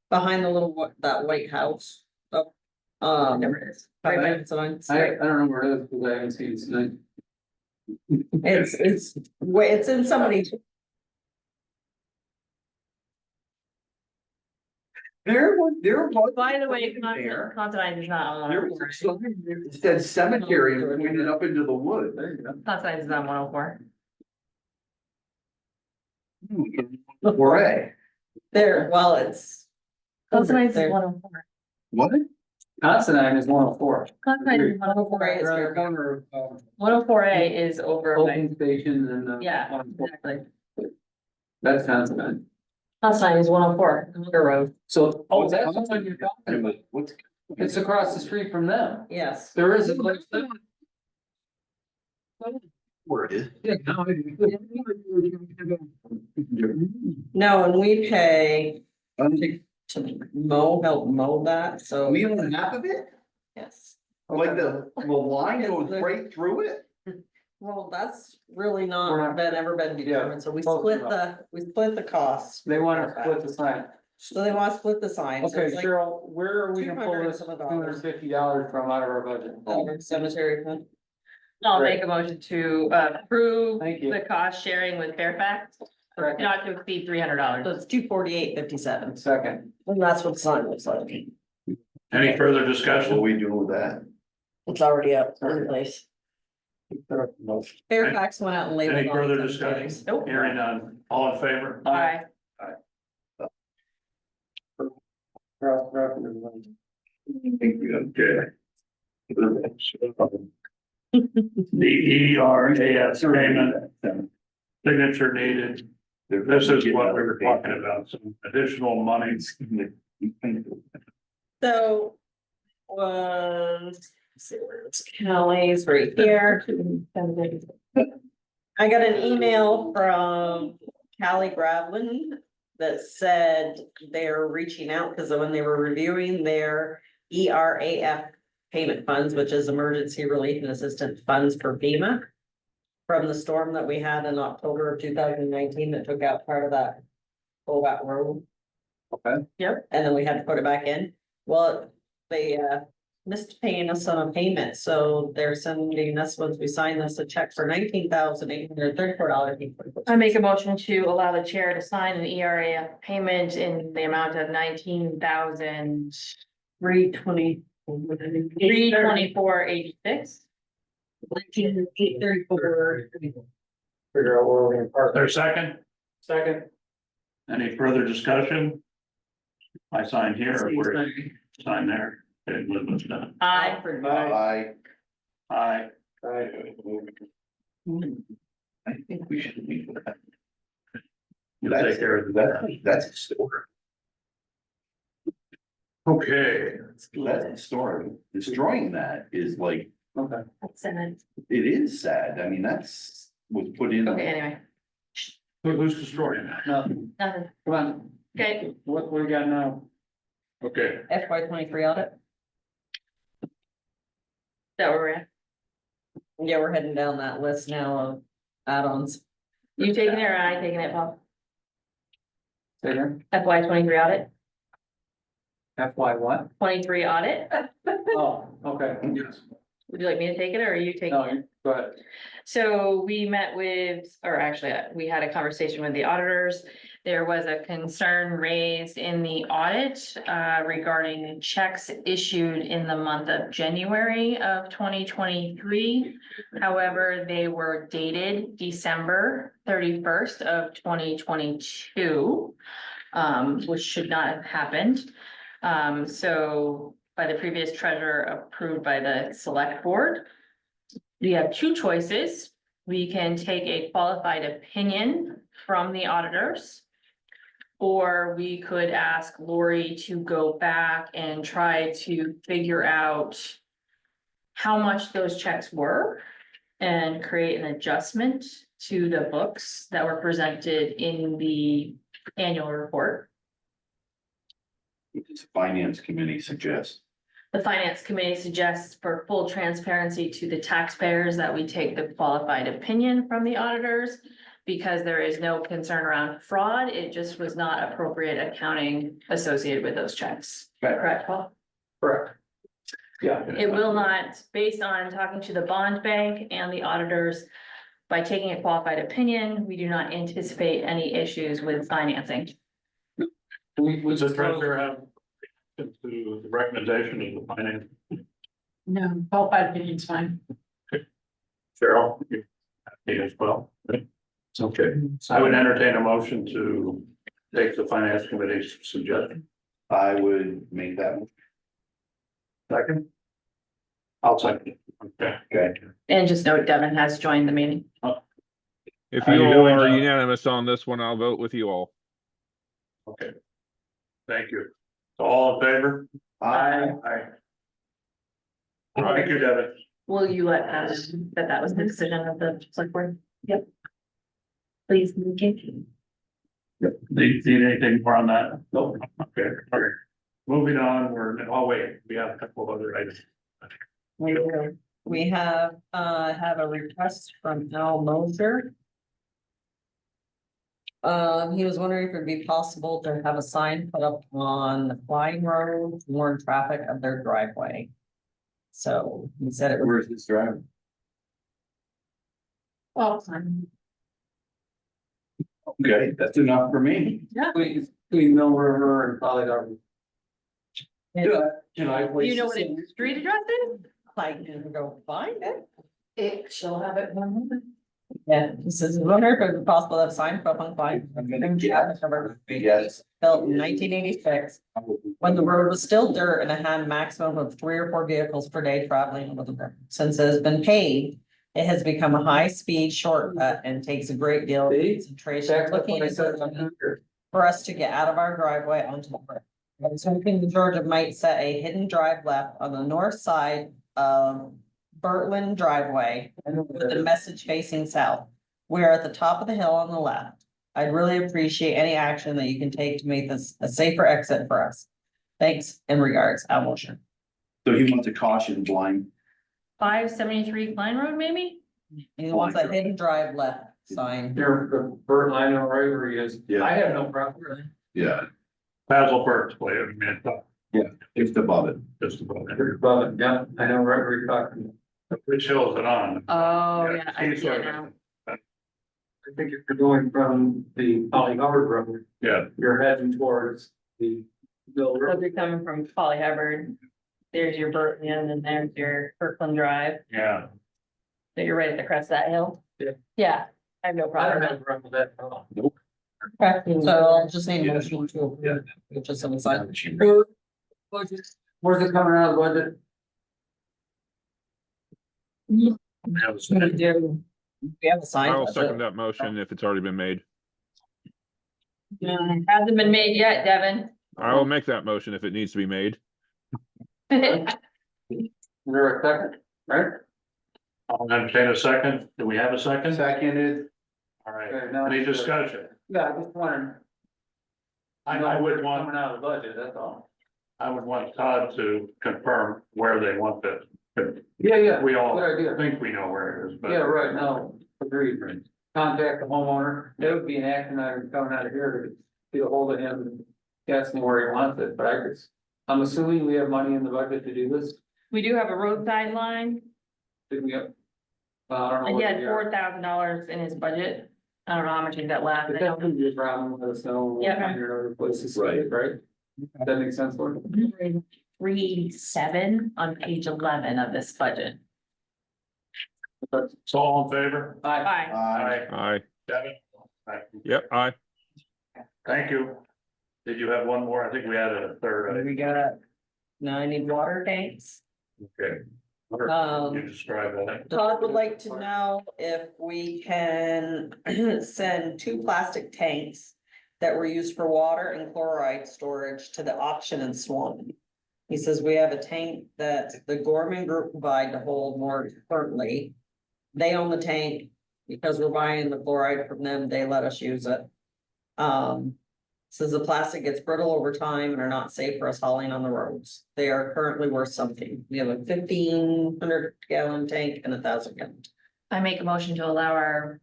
behind the little, that white house. Up, Whatever it is. right by the sign. I don't know where it is, because I haven't seen it tonight. It's in somebody's. There was. By the way, There. Considine is not on There one was oh a four. sign there that said cemetery and pointed up into the woods. There you go. Considine is on 104. Hooray. There, well, it's. Considine is There. 104. What? Considine is 104. Considine is 104. Right, it's Around the Fairfax. corner of, 104A is over. by- Open station and, Yeah, 104. exactly. That's Considine. Considine is 104, Munger Road. So, oh, that's the one you're talking about. What's? It's across the street from them. Yes. There is a place. Where it is. Yeah, no, No, and we pay to help mow that, so. We own half of it? Yes. Like the line goes right through it? Well, that's really We're not not- ever been determined, so we close split enough. we split the costs. They want to split the sign. So they want to split the sign, so Okay, it's like Cheryl, where are we gonna pull this $200 $250 from out of our budget? cemetery fund. I'll Great. make a motion to approve Thank you. the cost sharing with Fairfax, Correct. not to exceed So $300. it's 248.57, Second. and that's what the sign looks like. Any further What are discussion? we doing with that? It's already up in place. Fairfax went out and labeled. Any all further the discussion? cemeteries. Nope. Hearing none, all in favor? Aye. Okay. The ERAS payment, signature needed. This is what we were talking about, some additional money. So was, let's see where it's Kelly's right here. I got an email from Callie Gravlin that said they're reaching out because when they were reviewing their ERAF payment funds, which is Emergency Relief and Assistance Funds for FEMA. From the storm that we had in October of 2019 that took out part of that. That road. Okay. Yep, and then we had to put it back in. Well, they missed paying us on a payment, so they're sending us, once we sign this, a check for $19,834. I make a motion to allow the chair to sign an ERA payment in the amount of $324.86. 19,834. Figure out where we're gonna park. There's second, Second. any further discussion? I sign here, or where, sign there, okay, Elizabeth's done. Aye. I Aye. think we should leave that. You take care of that. That's historic. Okay, That's historic. Destroying that is like, Okay. That's it. it is sad. I mean, that's was put in. Okay, anyway, who's destroying that? Nothing. nothing. Come on. Okay, What we got now? Okay, FY23 audit. that where we're at. Yeah, we're heading down that list now of add-ons. You taking it or I taking it, Paul? Say again? FY23 audit, FY what? 23 audit. Oh, okay. Yes. Would you like me to take it or are you taking No, it? go ahead. So we met with, or actually, we had a conversation with the auditors. There was a concern raised in the audit regarding checks issued in the month of January of 2023. However, they were dated December 31st of 2022, which should not have happened. So by the previous treasurer approved by the select board. We have two choices. We can take a qualified opinion from the auditors. Or we could ask Lori to go back and try to figure out how much those checks were and create an adjustment to the books that were presented in the annual report. Finance committee suggests. The finance committee suggests for full transparency to the taxpayers that we take the qualified opinion from the auditors. Because there is no concern around fraud, it just was not appropriate accounting associated with those checks. Correct, Paul? Correct. Yeah. It will not, based on talking to the bond bank and the auditors. By taking a qualified opinion, we do not anticipate any issues with financing. does the treasurer have to the recommendation of the finance? No, qualified opinion's fine. Cheryl, you happy as well? It's okay. I would entertain a motion to take the finance committee's suggestion. I would make that. Second? I'll second. Okay. Okay. And just note Devin has joined the meeting. If How you you all doing, are Doug? unanimous on this one, I'll vote with you all. Okay. Thank you. So all in favor? I, Aye. Thank you, Devin. Will you let us, that was the decision of the select board? Yep. Please, Nikki. Need anything more on that? Nope. Okay, all right. Moving on, oh wait, we have a couple of other items. We have a request from Al Moser. He was wondering if it'd be possible to have a sign put up on the Flying Road, to warn traffic of their driveway. So he said it was, Where's this driver? Well, Okay, that's enough for me. Between Mill River and Polly Garden. Can I Do place? you know what its street address is? like, go find it. She'll have it in one minute. Yeah, he says, wonder if it'd be possible to have a sign put up on Flying. Yes. Built in 1986, when the road was still dirt and it had a maximum of 3 or 4 vehicles per day traveling over the road. Since it has been paved, it has become a high-speed shortcut and takes a great deal of concentration. That's what Looking I at said. it for us to get out of our driveway onto the road. I was hoping Georgia might set a hidden drive left on the north side of Bertland driveway with the message facing south. We are at the top of the hill on the left. I'd really appreciate any action that you can take to make this a safer exit for us. Thanks and regards, Al Moser. So he wants a caution blind. 573 Klein Road, maybe? He wants a hidden drive left sign. Near the bird line or wherever he is. Yeah. I have no problem. Yeah, Basil Burke's place, I mean, just above it. just about But, there. yeah, I know right where you're talking. Which hill is it on? Oh, yeah, I he's see it right. now. I think if you're going from the Polly Hubbard Road, Yeah, you're heading towards the Mill So River. if you're coming from Polly Hubbard, there's your Burton and there's your Kirkland Drive. yeah. So you're right at the crest of that hill? Yeah. Yeah, I have no I don't problem. have a problem with that at all. Okay, so I'll just need a motion to approve. Just some sign. Where's it coming out of the budget? We have a We second. do. We have a sign. I will second that motion if it's already been made. Hasn't been made yet, Devin. I will make that motion if it needs to be made. Is there a second, right? I'll entertain a second. Do we have a second? Seconded. All right, Okay, now- any discussion? Yeah, I just wondering. I would want, Coming out of the budget, that's all. I would want Todd to confirm where they want this. Yeah, We all good idea. think we know where it is, but. Yeah, right, no, agreed. Contact the homeowner, it would be an action item coming out of here to get a hold of him and ask him where he wants it, but I'm assuming we have money in the budget to do this, We do have a roadside line, did we have? I don't know. and he what had we are. $4,000 in his budget. I don't know how much he got left. But that could be a problem with us, no. Yeah. Other places, Right. right? That makes sense, Lord? 387 on page 11 of this budget. So all in favor? Aye. Bye. Aye. Devin? Thank you. Yep, aye. Thank you. Did you have one more? I think we added a third. We got, now I need water tanks. Okay. You describe that. Todd would like to know if we can send 2 plastic tanks that were used for water and chloride storage to the auction in Swan. He says we have a tank that the Gorman Group provide to hold more currently. They own the tank because we're buying the chloride from them. They let us use it. Says the plastic gets brittle over time and are not safe for us hauling on the roads. They are currently worth something. We have a 1,500 gallon tank and 1,000 gallon. I make a motion to allow our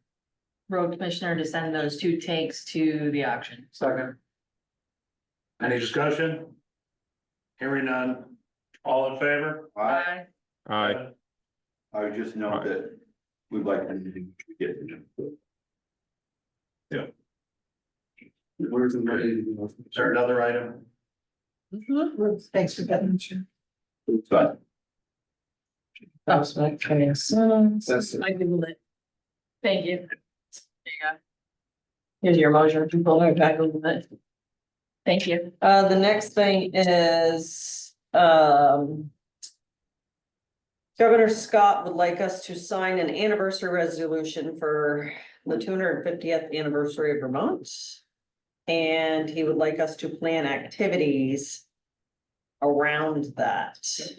road commissioner to send those 2 tanks to the auction. Second. Any discussion? Hearing none. All in favor? I Aye. would just note that we'd like to get. Where's the money? Is there another item? Thanks for getting. But That's my That's, I Googled it. Thank you. There you go. Here's your motion. People are back on it. Thank you. The next thing is, Governor Scott would like us to sign an anniversary resolution for the 250th anniversary of Vermont. And he would like us to plan activities around that. So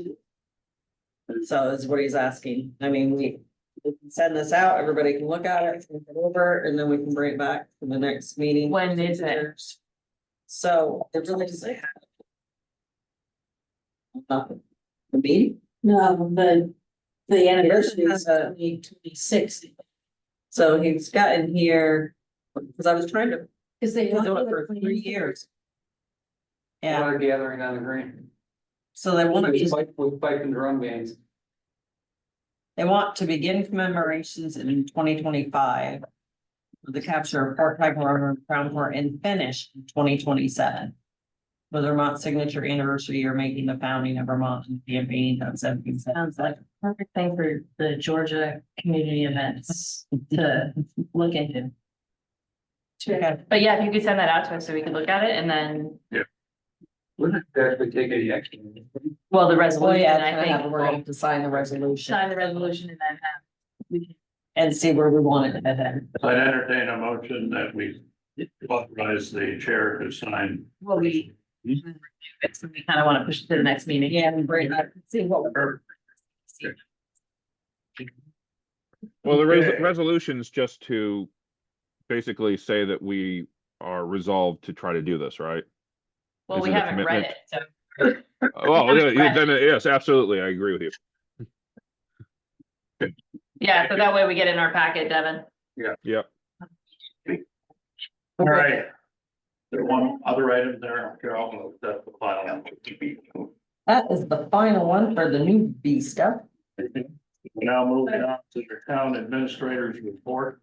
is what he's asking. I mean, we can send this out, everybody can look at it, think it over, and then we can bring it back for the next meeting. When is it? So it really doesn't have. Nothing. The meeting? No, The anniversary He is doesn't have 2026. So he's gotten here, because I was trying to Cause they do want it to for 3 years. A Yeah, lot of gathering on the green. so they want to just, With pipe and drum bands. they want to begin commemorations in 2025. With the capture of Port Piper Crown Port and finish in 2027. With Vermont signature anniversary or making the founding of Vermont and campaign on 17. Sounds like a perfect thing for the Georgia community events to look into. Okay. But yeah, if you could send that out to us so we can look at it and then, Wouldn't it actually take any action? well, the Well, resolution, yeah, I think. we're gonna have to sign the resolution Sign the resolution and then have. we can- and see where we want it at then. I'd entertain a motion that we authorize the chair to sign. Well, we kind of want to push it to the next meeting. Yeah, and bring that, see what we're. Well, the Okay. resolution's just to basically say that we are resolved to try to do this, right? Well, Is we it a haven't read commitment? it, so. Well, haven't read then, yes, absolutely, I agree with you. Yeah, so that way we get in our packet, Devin. Yep. All right. There one other item there, Carol, that's the final. That is the final one for the new B stuff. We're now moving on to the town administrator's report.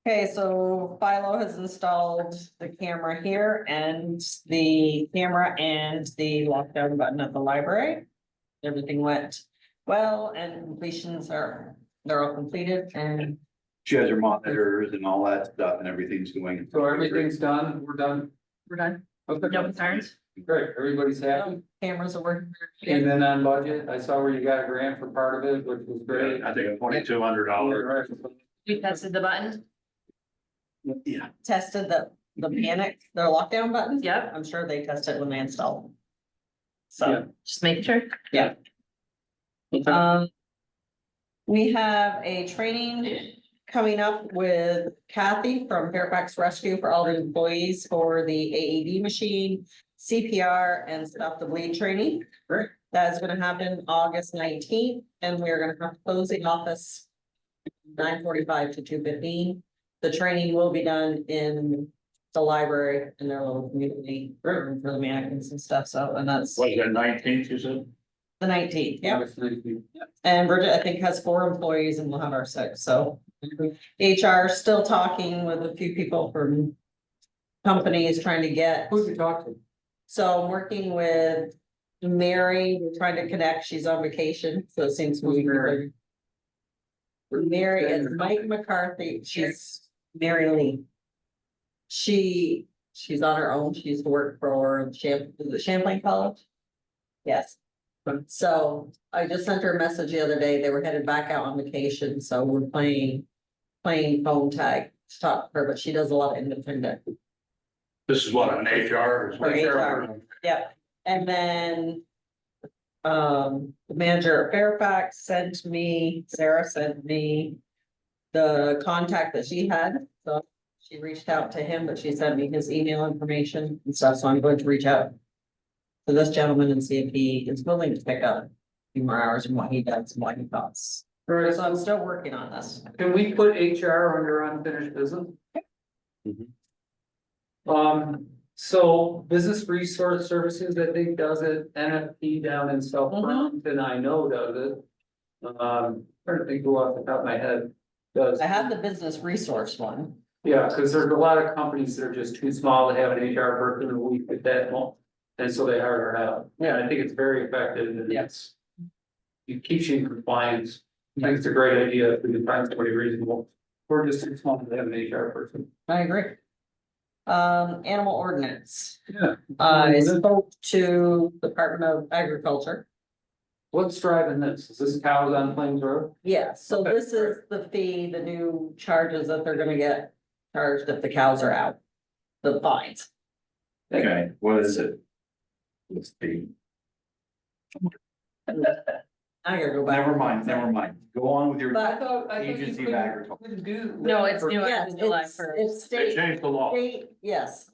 Okay, so Philo has installed the camera here and the camera and the lockdown button at the library. Everything went well and completions they're all completed and She has her monitors and all that stuff and everything's going. So everything's done, we're done. We're done. Okay. No concerns? Great, everybody's happy. cameras are working. And then on budget, I saw where you got a grant for part of it, which was great. I think $2,200. We tested the button. Yeah. Tested the panic, their lockdown buttons. Yep. I'm sure they tested when they installed them. Yeah. So, Just making sure. we have a training coming up with Kathy from Fairfax Rescue for all the employees for the AED machine, CPR and stop the bleed training. Great. That is gonna happen August 19th, and we're gonna have to close the office 9:45 to 2:15. The training will be done in the library in their little community room for the mannequins and stuff, so, and that's Was that 19th, you said? the 19th, yeah. August 19th. And Bridget, I think, has 4 employees and we'll have our 6, so. HR still talking with a few people from companies trying to get, Who'd you talk to? so I'm working with Mary, we're trying to connect, she's on vacation, so it seems. Who's Mary? Mary is Mike McCarthy, she's Mary Lee. She's on her own, she used to work for Champlain College? Yes. So I just sent her a message the other day, they were headed back out on vacation, so we're playing phone tag to talk to her, but she does a lot of independent. This is what, an HR? For HR. Yep, and then. The manager at Fairfax sent me, Sarah sent me. The contact that she had, so she reached out to him, but she sent me his email information and stuff, so I'm going to reach out. To this gentleman and see if he is willing to pick up a few more hours and what he does and what he thoughts. Right, So I'm still working on this. can we put HR under unfinished business? So Business Resource Services, I think does it, NFP down in South Burlington, I know does it. Trying to think who off the top of my head does. I have the business resource one. Yeah, cause there's a lot of companies that are just too small to have an HR person a week at that moment, and so they hire her out. Yeah, I think it's very effective and it's. It keeps you in compliance. I think it's a great idea if we can find somebody reasonable. We're just too small to have an HR person. I agree. Animal ordinance. Yeah. I spoke to Department of Agriculture. What's driving this? Is this cows on Plains Road? Yeah, so Okay. this is the fee, the new charges that they're gonna get charged if the cows are out. The fines. Okay, what is it? Let's see. I gotta go back. Never mind. Go on with your But- thought agency of agriculture. Couldn't do. No, it's new. Yeah, July it's 1st. it's They state, changed the law. yes.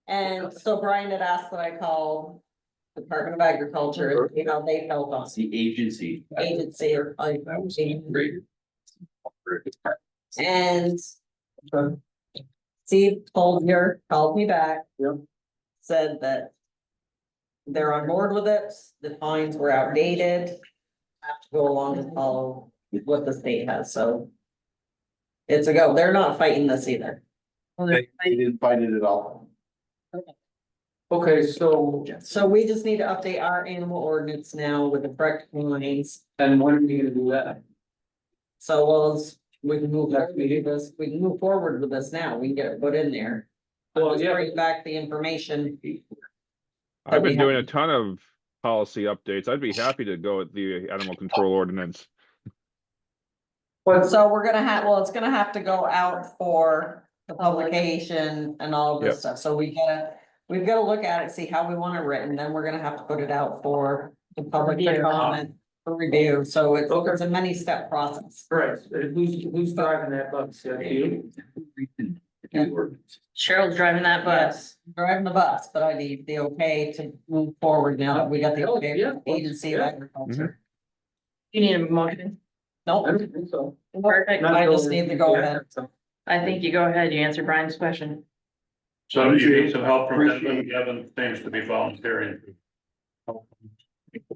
And so Brian had asked that I call Department of Agriculture, you know, they help us, The agency. agency or. That was great. And. Steve Collier called me back. Yep. Said that. They're on board with it, the fines were outdated. Have to go along and follow what the state has, so. It's a go, they're not fighting this either. They didn't fight it at all. Okay, so, So we just need to update our animal ordinance now with the correct lines. and when are we gonna do that? So we can move forward with this, we can move forward with this now, we can get it put in there. Well, Just yeah. bring back the information. I've we been have- doing a ton of policy updates. I'd be happy to go with the animal control ordinance. So we're gonna have, well, it's gonna have to go out for the publication and all of this Yep. stuff, so we've gotta look at it, see how we want it written, then we're gonna have to put it out for the public to Review. comment. For review, so it's Okay. a many-step process. Right, who's driving that bus? You? Cheryl's driving that bus. Driving the bus, but I need the okay to move forward now that we got the Oh, okay yeah. from the Agency of Agriculture. You need a motion? I Nope, don't think so. Perfect. I just need to go ahead. I think you go ahead, you answer Brian's question. So you need some help from Kevin, Kevin seems to be volunteering.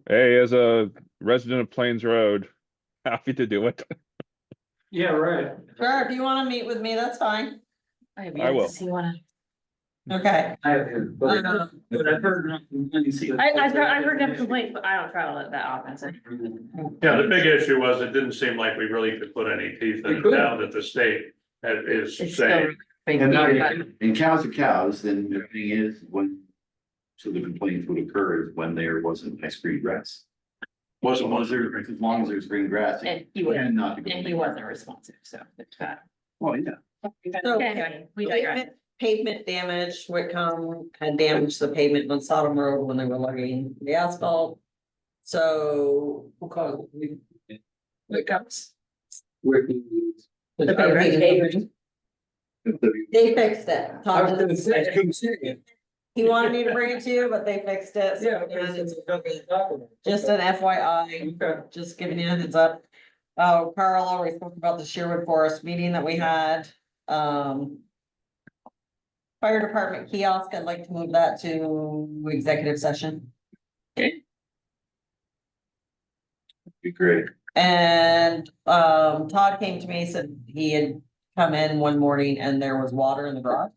Hey, as a resident of Plains Road, happy to do it. Yeah, right. sure, if you wanna meet with me, that's fine, I have I yet to will. see one. okay. I have, but I've heard nothing. I heard them complain, but I don't travel that often, so. Yeah, the big issue was it didn't seem like we really could put any teeth in it now that the state is It's still saying. big. And now, but- and cows are cows, then the thing is, when. So the complaints would occur is when there wasn't nice green grass. Wasn't As long as there's green grass. And he and wasn't, not to go and he anywhere. wasn't responsive, so it's fine. Well, yeah. So- Okay, anyway, we digress. Pavement damage, Whitcomb had damaged the pavement on Sodom Road when they were lugging the asphalt. So. Who caused it? Whitcomb's. The pavement. They fixed it. Todd didn't- He wanted me to bring it to you, but they fixed it. so Just an FYI, just giving you a heads up. Oh, Carl already spoke about the Sherwood Forest meeting that we had, Fire department kiosk, I'd like to move that to executive session. Be great. And, Todd came to me, said he had come in one morning and there was water in the garage.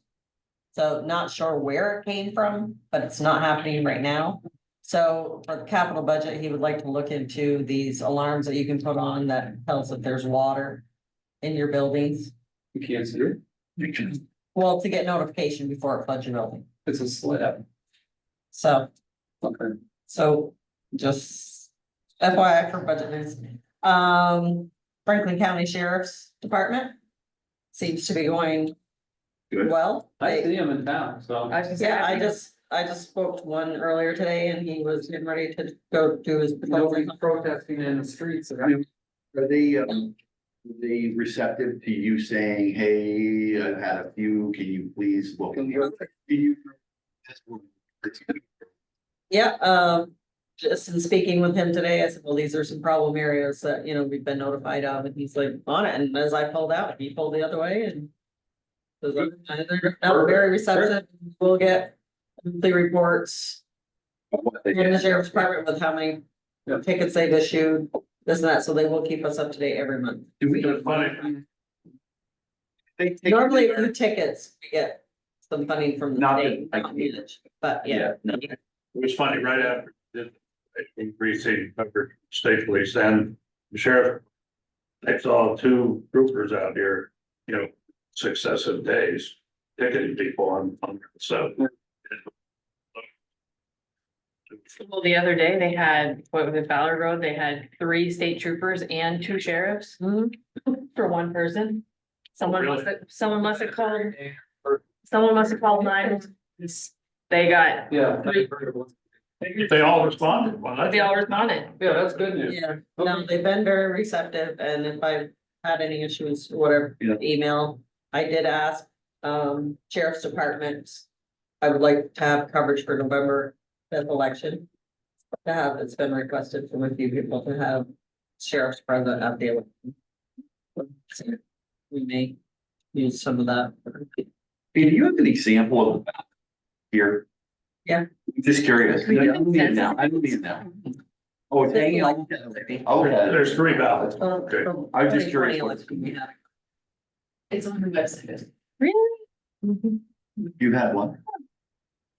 So not sure where it came from, but it's not happening right now. So for the capital budget, he would like to look into these alarms that you can put on that tells if there's water in your buildings. You can't see it. Well, to get notification before it floods your building. It's a slab. So, Okay. so just FYI for budget news. Franklin County Sheriff's Department seems to be going Good. well. I see him in town, so. I was gonna say, Yeah, I think I just spoke to one earlier today and he was getting ready to go do his. Nobody's protesting in the streets. Are they receptive to you saying, hey, I've had a few, can you please look? Can you? Yeah, just in speaking with him today, I said, well, these are some problem areas that, you know, we've been notified of, and he's like on it, and as I pulled out, he pulled the other way and. So they're not very receptive, we'll get the reports from the sheriff's department with how many Yeah. tickets they've issued, this and that, so they will keep us up to date every month. Do we? It's funny. Normally, a few tickets, we get some funding from the Not state, that- not managed, but yeah. no. It was funny, right after the increasing under state police and the sheriff. I saw two troopers out here, you know, successive days, ticketing people on, so. Well, the other day they had, what was it, Ballard Road, they had 3 state troopers and 2 sheriffs for one person. Someone must have called, someone must have called 9. They got, Yeah. They all responded, well, they all responded. Yeah, that's good news. Yeah, no, they've been very receptive, and if I had any issues, whatever, Yeah. email, I did ask, sheriff's department. I would like to have coverage for November 25th election. To have, it's been requested from a few people to have sheriffs present at the election. So we may use some of that. Do you have an example of that here? Yeah. I'm just curious. We I do don't need it consensus. now. I don't need it now. Oh, it's hanging on. Okay. There's 3 ballots. Okay. I was just curious 2020 what- election we had. It's on the website. Really? Mhm. You had one?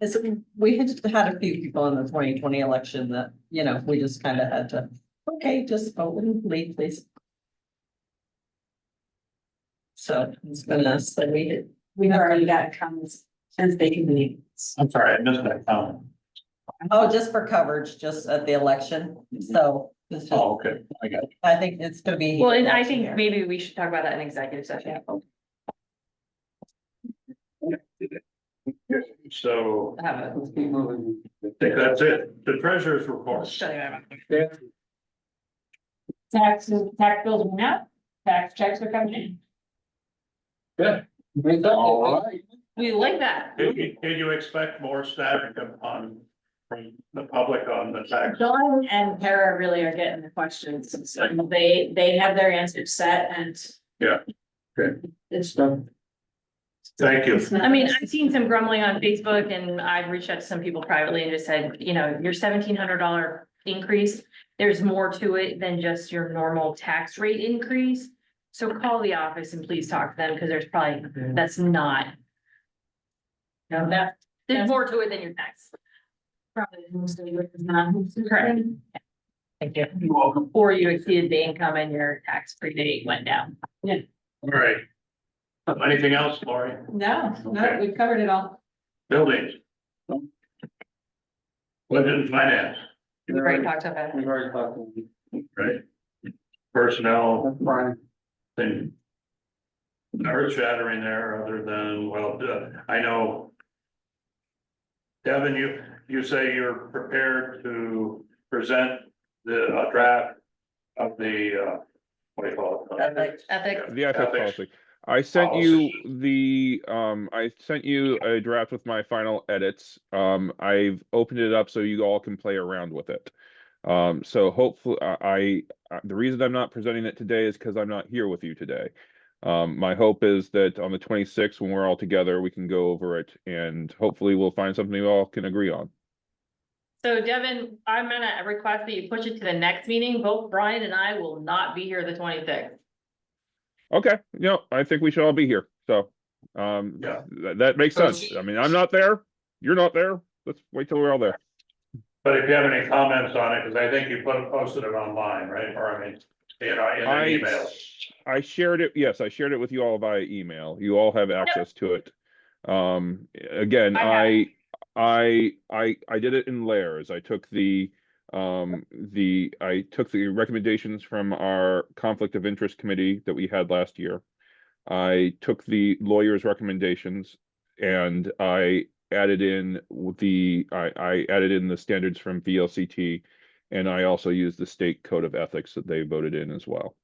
It's, we had a few people in the 2020 election that, you know, we just kind of had to, okay, just vote and leave, please. So it's been us that We've already got comments since they can be. I'm sorry, I missed that comment. oh, just for coverage, just at the election, so it's just, Oh, okay, I got it. I think it's gonna be. Well, and I think maybe we should talk about that in executive session. So Have a- Let's keep moving. I think that's it. The treasurer's report. Shut it down. Tax bills went out, tax checks are coming in. All right. We like that. Did you expect more staffing on from the public on the tax? Dawn and Kara really are getting the questions, so they have their answers set and. Yeah. Okay. It's done. Thank you. I mean, I've seen some grumbling on Facebook and I've reached out to some people privately and just said, you know, your $1,700 increase. There's more to it than just your normal tax rate increase. So call the office and please talk to them because there's probably, that's not. No, that. There's more to it than your tax. Probably mostly with the non. Correct. Thank you. You're welcome. Or you exceeded the income and your tax free date went down. All right. Anything else, Lori? No, Okay. we've covered it all. Buildings? Budget and finance, We already talked about it. We've already talked. right? Personnel, That's Brian. thing. Earth shattering there, other than, well, I know. Devin, you say you're prepared to present the draft of the, what do you call it? Ethics. The ethics Ethics. policy. I sent you I sent you a draft with my final edits. I've opened it up so you all can play around with it. So hopefully, the reason I'm not presenting it today is because I'm not here with you today. My hope is that on the 26th, when we're all together, we can go over it and hopefully we'll find something we all can agree on. So Devin, I'm gonna request that you push it to the next meeting. Both Brian and I will not be here the 26th. Okay, I think we should all be here. So, Yeah. that makes sense. I mean, I'm not there. You're not there. Let's wait till we're all there. But if you have any comments on it, because I think you posted it online, right? Or I mean, in an email. I shared it. Yes, I shared it with you all via email. You all have access to it. Again, I I did it in layers. I took the recommendations from our conflict of interest committee that we had last year. I took the lawyer's recommendations and I added in I added in the standards from VLCT, and I also used the state code of ethics that they voted in as well.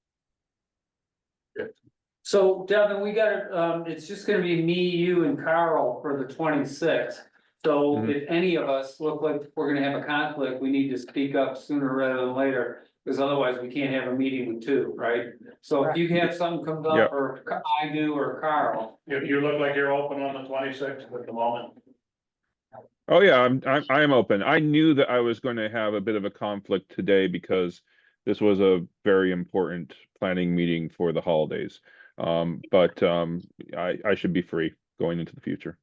So Devin, we got, it's just gonna be me, you and Carl for the 26th. So Mhm. if any of us look like we're gonna have a conflict, we need to speak up sooner rather than later. Because otherwise we can't have a meeting with two, right? So if you have something comes Yeah. up, or I do, or Carl. You look like you're open on the 26th at the moment. Oh yeah, I'm open. I knew that I was going to have a bit of a conflict today because this was a very important planning meeting for the holidays. But I should be free going into the future.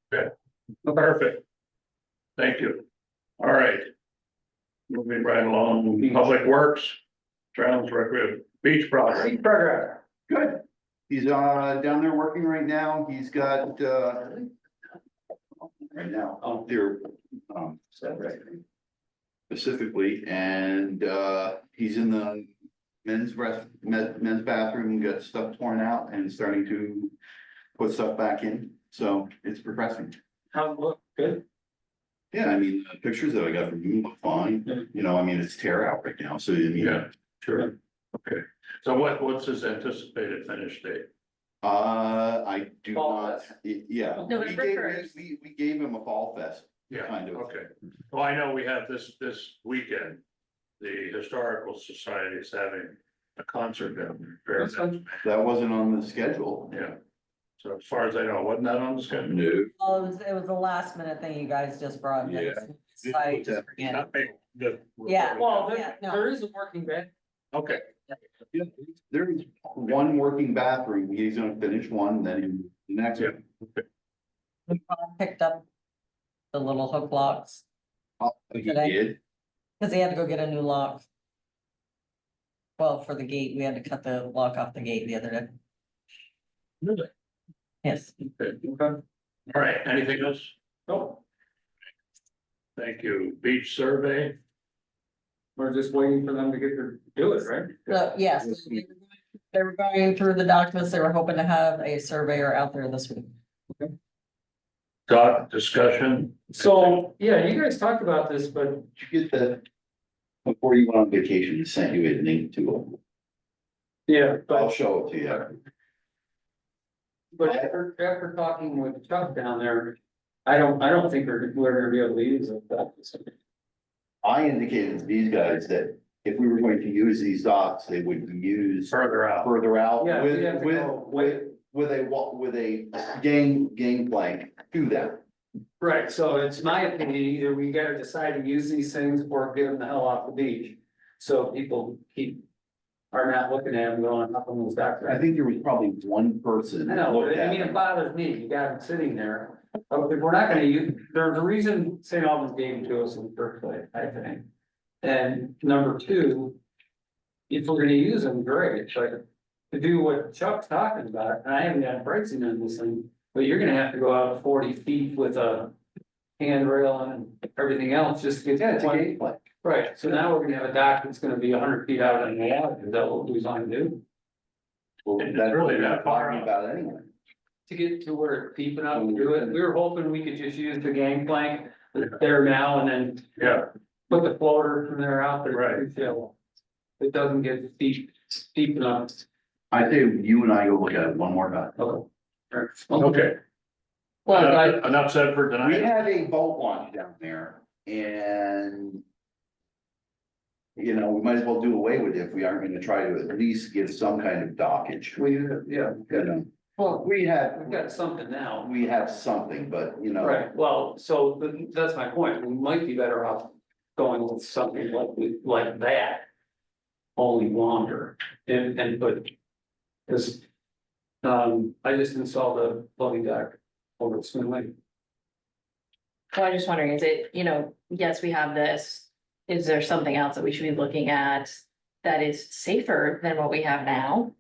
Perfect. Thank you. All right. Moving right along, Public Works, Trails, Recreation, Beach Project. Great program. Good. He's down there working right now. He's got right now out there specifically, and he's in the men's bathroom, got stuff torn out and starting to put stuff back in. So it's progressing. How look good? Yeah, I mean, the pictures that I got from you look fine. I mean, it's tear out right now, so I mean, Yeah. sure. Okay. So what's his anticipated finish date? I do Fall not, fest. yeah, November 1st. we gave him a fall fest Yeah, kind of. okay. Well, I know we have this weekend, the Historical Society is having a concert down there. That's fine. That wasn't on the schedule. Yeah. So as far as I know, wasn't that on the schedule? No. Oh, it was the last minute thing you guys just brought. Yeah. I just forget it. Not big, the- Yeah. Well, Yeah, no. there is a working bed. Okay, There's one working bathroom, he's gonna finish one, then the next one. We picked up the little hook locks, He Today? did, cause he had to go get a new lock. Well, for the gate, we had to cut the lock off the gate the other day. Really? Yes. Okay. Okay. All right, anything else? Oh, Thank you. Beach survey, we're just waiting for them to get their, do it, right? So, yes, they were going through the documents. They were hoping to have a surveyor out there this week. discussion. So, yeah, you guys talked about this, but did you get the, before you went on vacation, he sent you a link to it, yeah, I'll show it to you. but after talking with Chuck down there, I don't think we're gonna be able to use it. I indicated to these guys that if we were going to use these docks, they would be used Further out. further out Yeah, with, we'd have to go with a gangplank to them. Right, so it's my opinion, either we gotta decide to use these things or get them the hell off the beach. So people are not looking at them going, up on those docks. I think there was probably one person I that know, looked but I at mean, it it. bothers me, you got them sitting there, but if we're not gonna use, there's a reason St. Albans gave them to us in the first place, I think. And number two, if we're gonna use them, great, but to do what Chuck's talking about, and I haven't got pricing on this thing, but you're gonna have to go out 40 feet with a handrail and everything else just to get. Yeah, it's a one- gangplank. Right, so now we're gonna have a dock that's gonna be 100 feet out in the water, is that what we want to do? Well, It's that's really what we're not far talking out. about anyway. To get to where it's deep enough to do it, we were hoping we could just use the gangplank there now and then Yeah, put the floater from there out there. Right. So it doesn't get deep enough. I say you and I go look at it one more time. okay. Well, Enough said for We tonight. have a boat launch down there and. You know, we might as well do away with it if we aren't gonna try to at least give some kind of dockage. yeah, You know, well, we have, we've got something now. we have something, but you know. Right, well, so that's my point, we might be better off going with something like that. Only longer and put. Cause. I just installed a floating deck over at Swin Lake. So I'm just wondering, is it, yes, we have this, is there something else that we should be looking at that is safer than what we have now?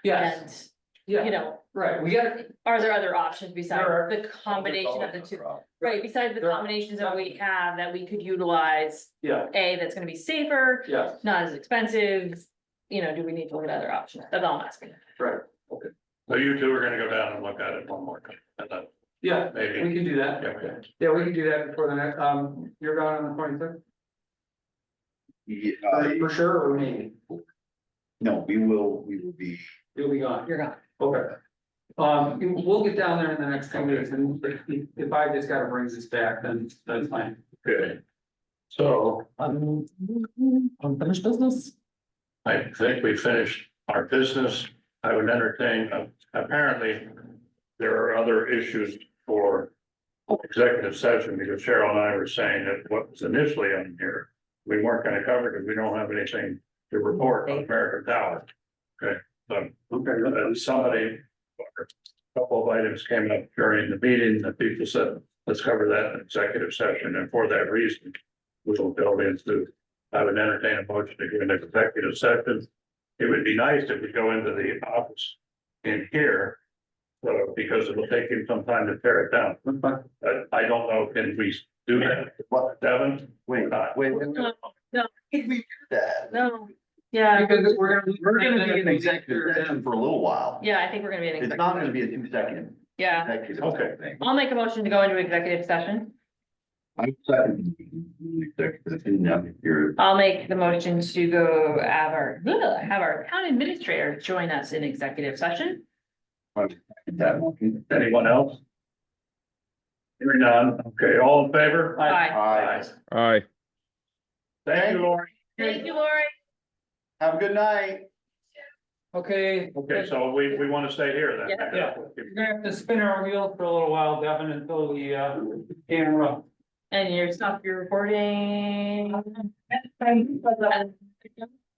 Yes, And, yeah, right, we gotta, are there other options besides There are. the combination of the two? Right, besides the There are. combinations that we have that we could utilize, yeah, that's gonna be safer, yeah, not as expensive, do we need to look at other options? That's all I'm asking. right, So you two are gonna go down and look at it one more time. And then yeah, maybe, we can do that. yeah, okay. Yeah, we can do that before the next, you're gone on the 23rd? Yeah, For sure, or maybe, no, we will be, you'll be gone. You're gone. Okay. We'll get down there in the next 2 weeks, and if I just gotta bring this back, then that's fine. Okay. So Unfinished business? I think we finished our business. I would entertain, apparently, there are other issues for executive session because Cheryl and I were saying that what was initially on here, we weren't gonna cover because we don't have anything to report on American Tower. Okay, so somebody, a couple of items came up during the meeting that people said, let's cover that in executive session. And for that reason, we will build into, I would entertain a motion to go into executive session. It would be nice if we go into the office in here. So, because it will take him some time to tear it down. I don't know, can we do that? What, Devin? wait, wait. No. Did we do that? No, yeah, Because we're Gonna be in executive session for a little while. yeah, I think we're gonna be in. It's not gonna be a 2-second Yeah, executive Okay. thing. I'll make a motion to go into executive session. I'm second. Executive, and now you're, I'll make the motion to go have our town administrator join us in executive session. that motion. Anyone else? Hearing none. Okay, all in favor? Aye. Aye. Thank you, Lori. Thank you, Lori. Have a good night. Okay. Okay, so we want to stay here then. Yeah. You're gonna have to spin our wheels for a little while, Devin, until the camera. And you're recording.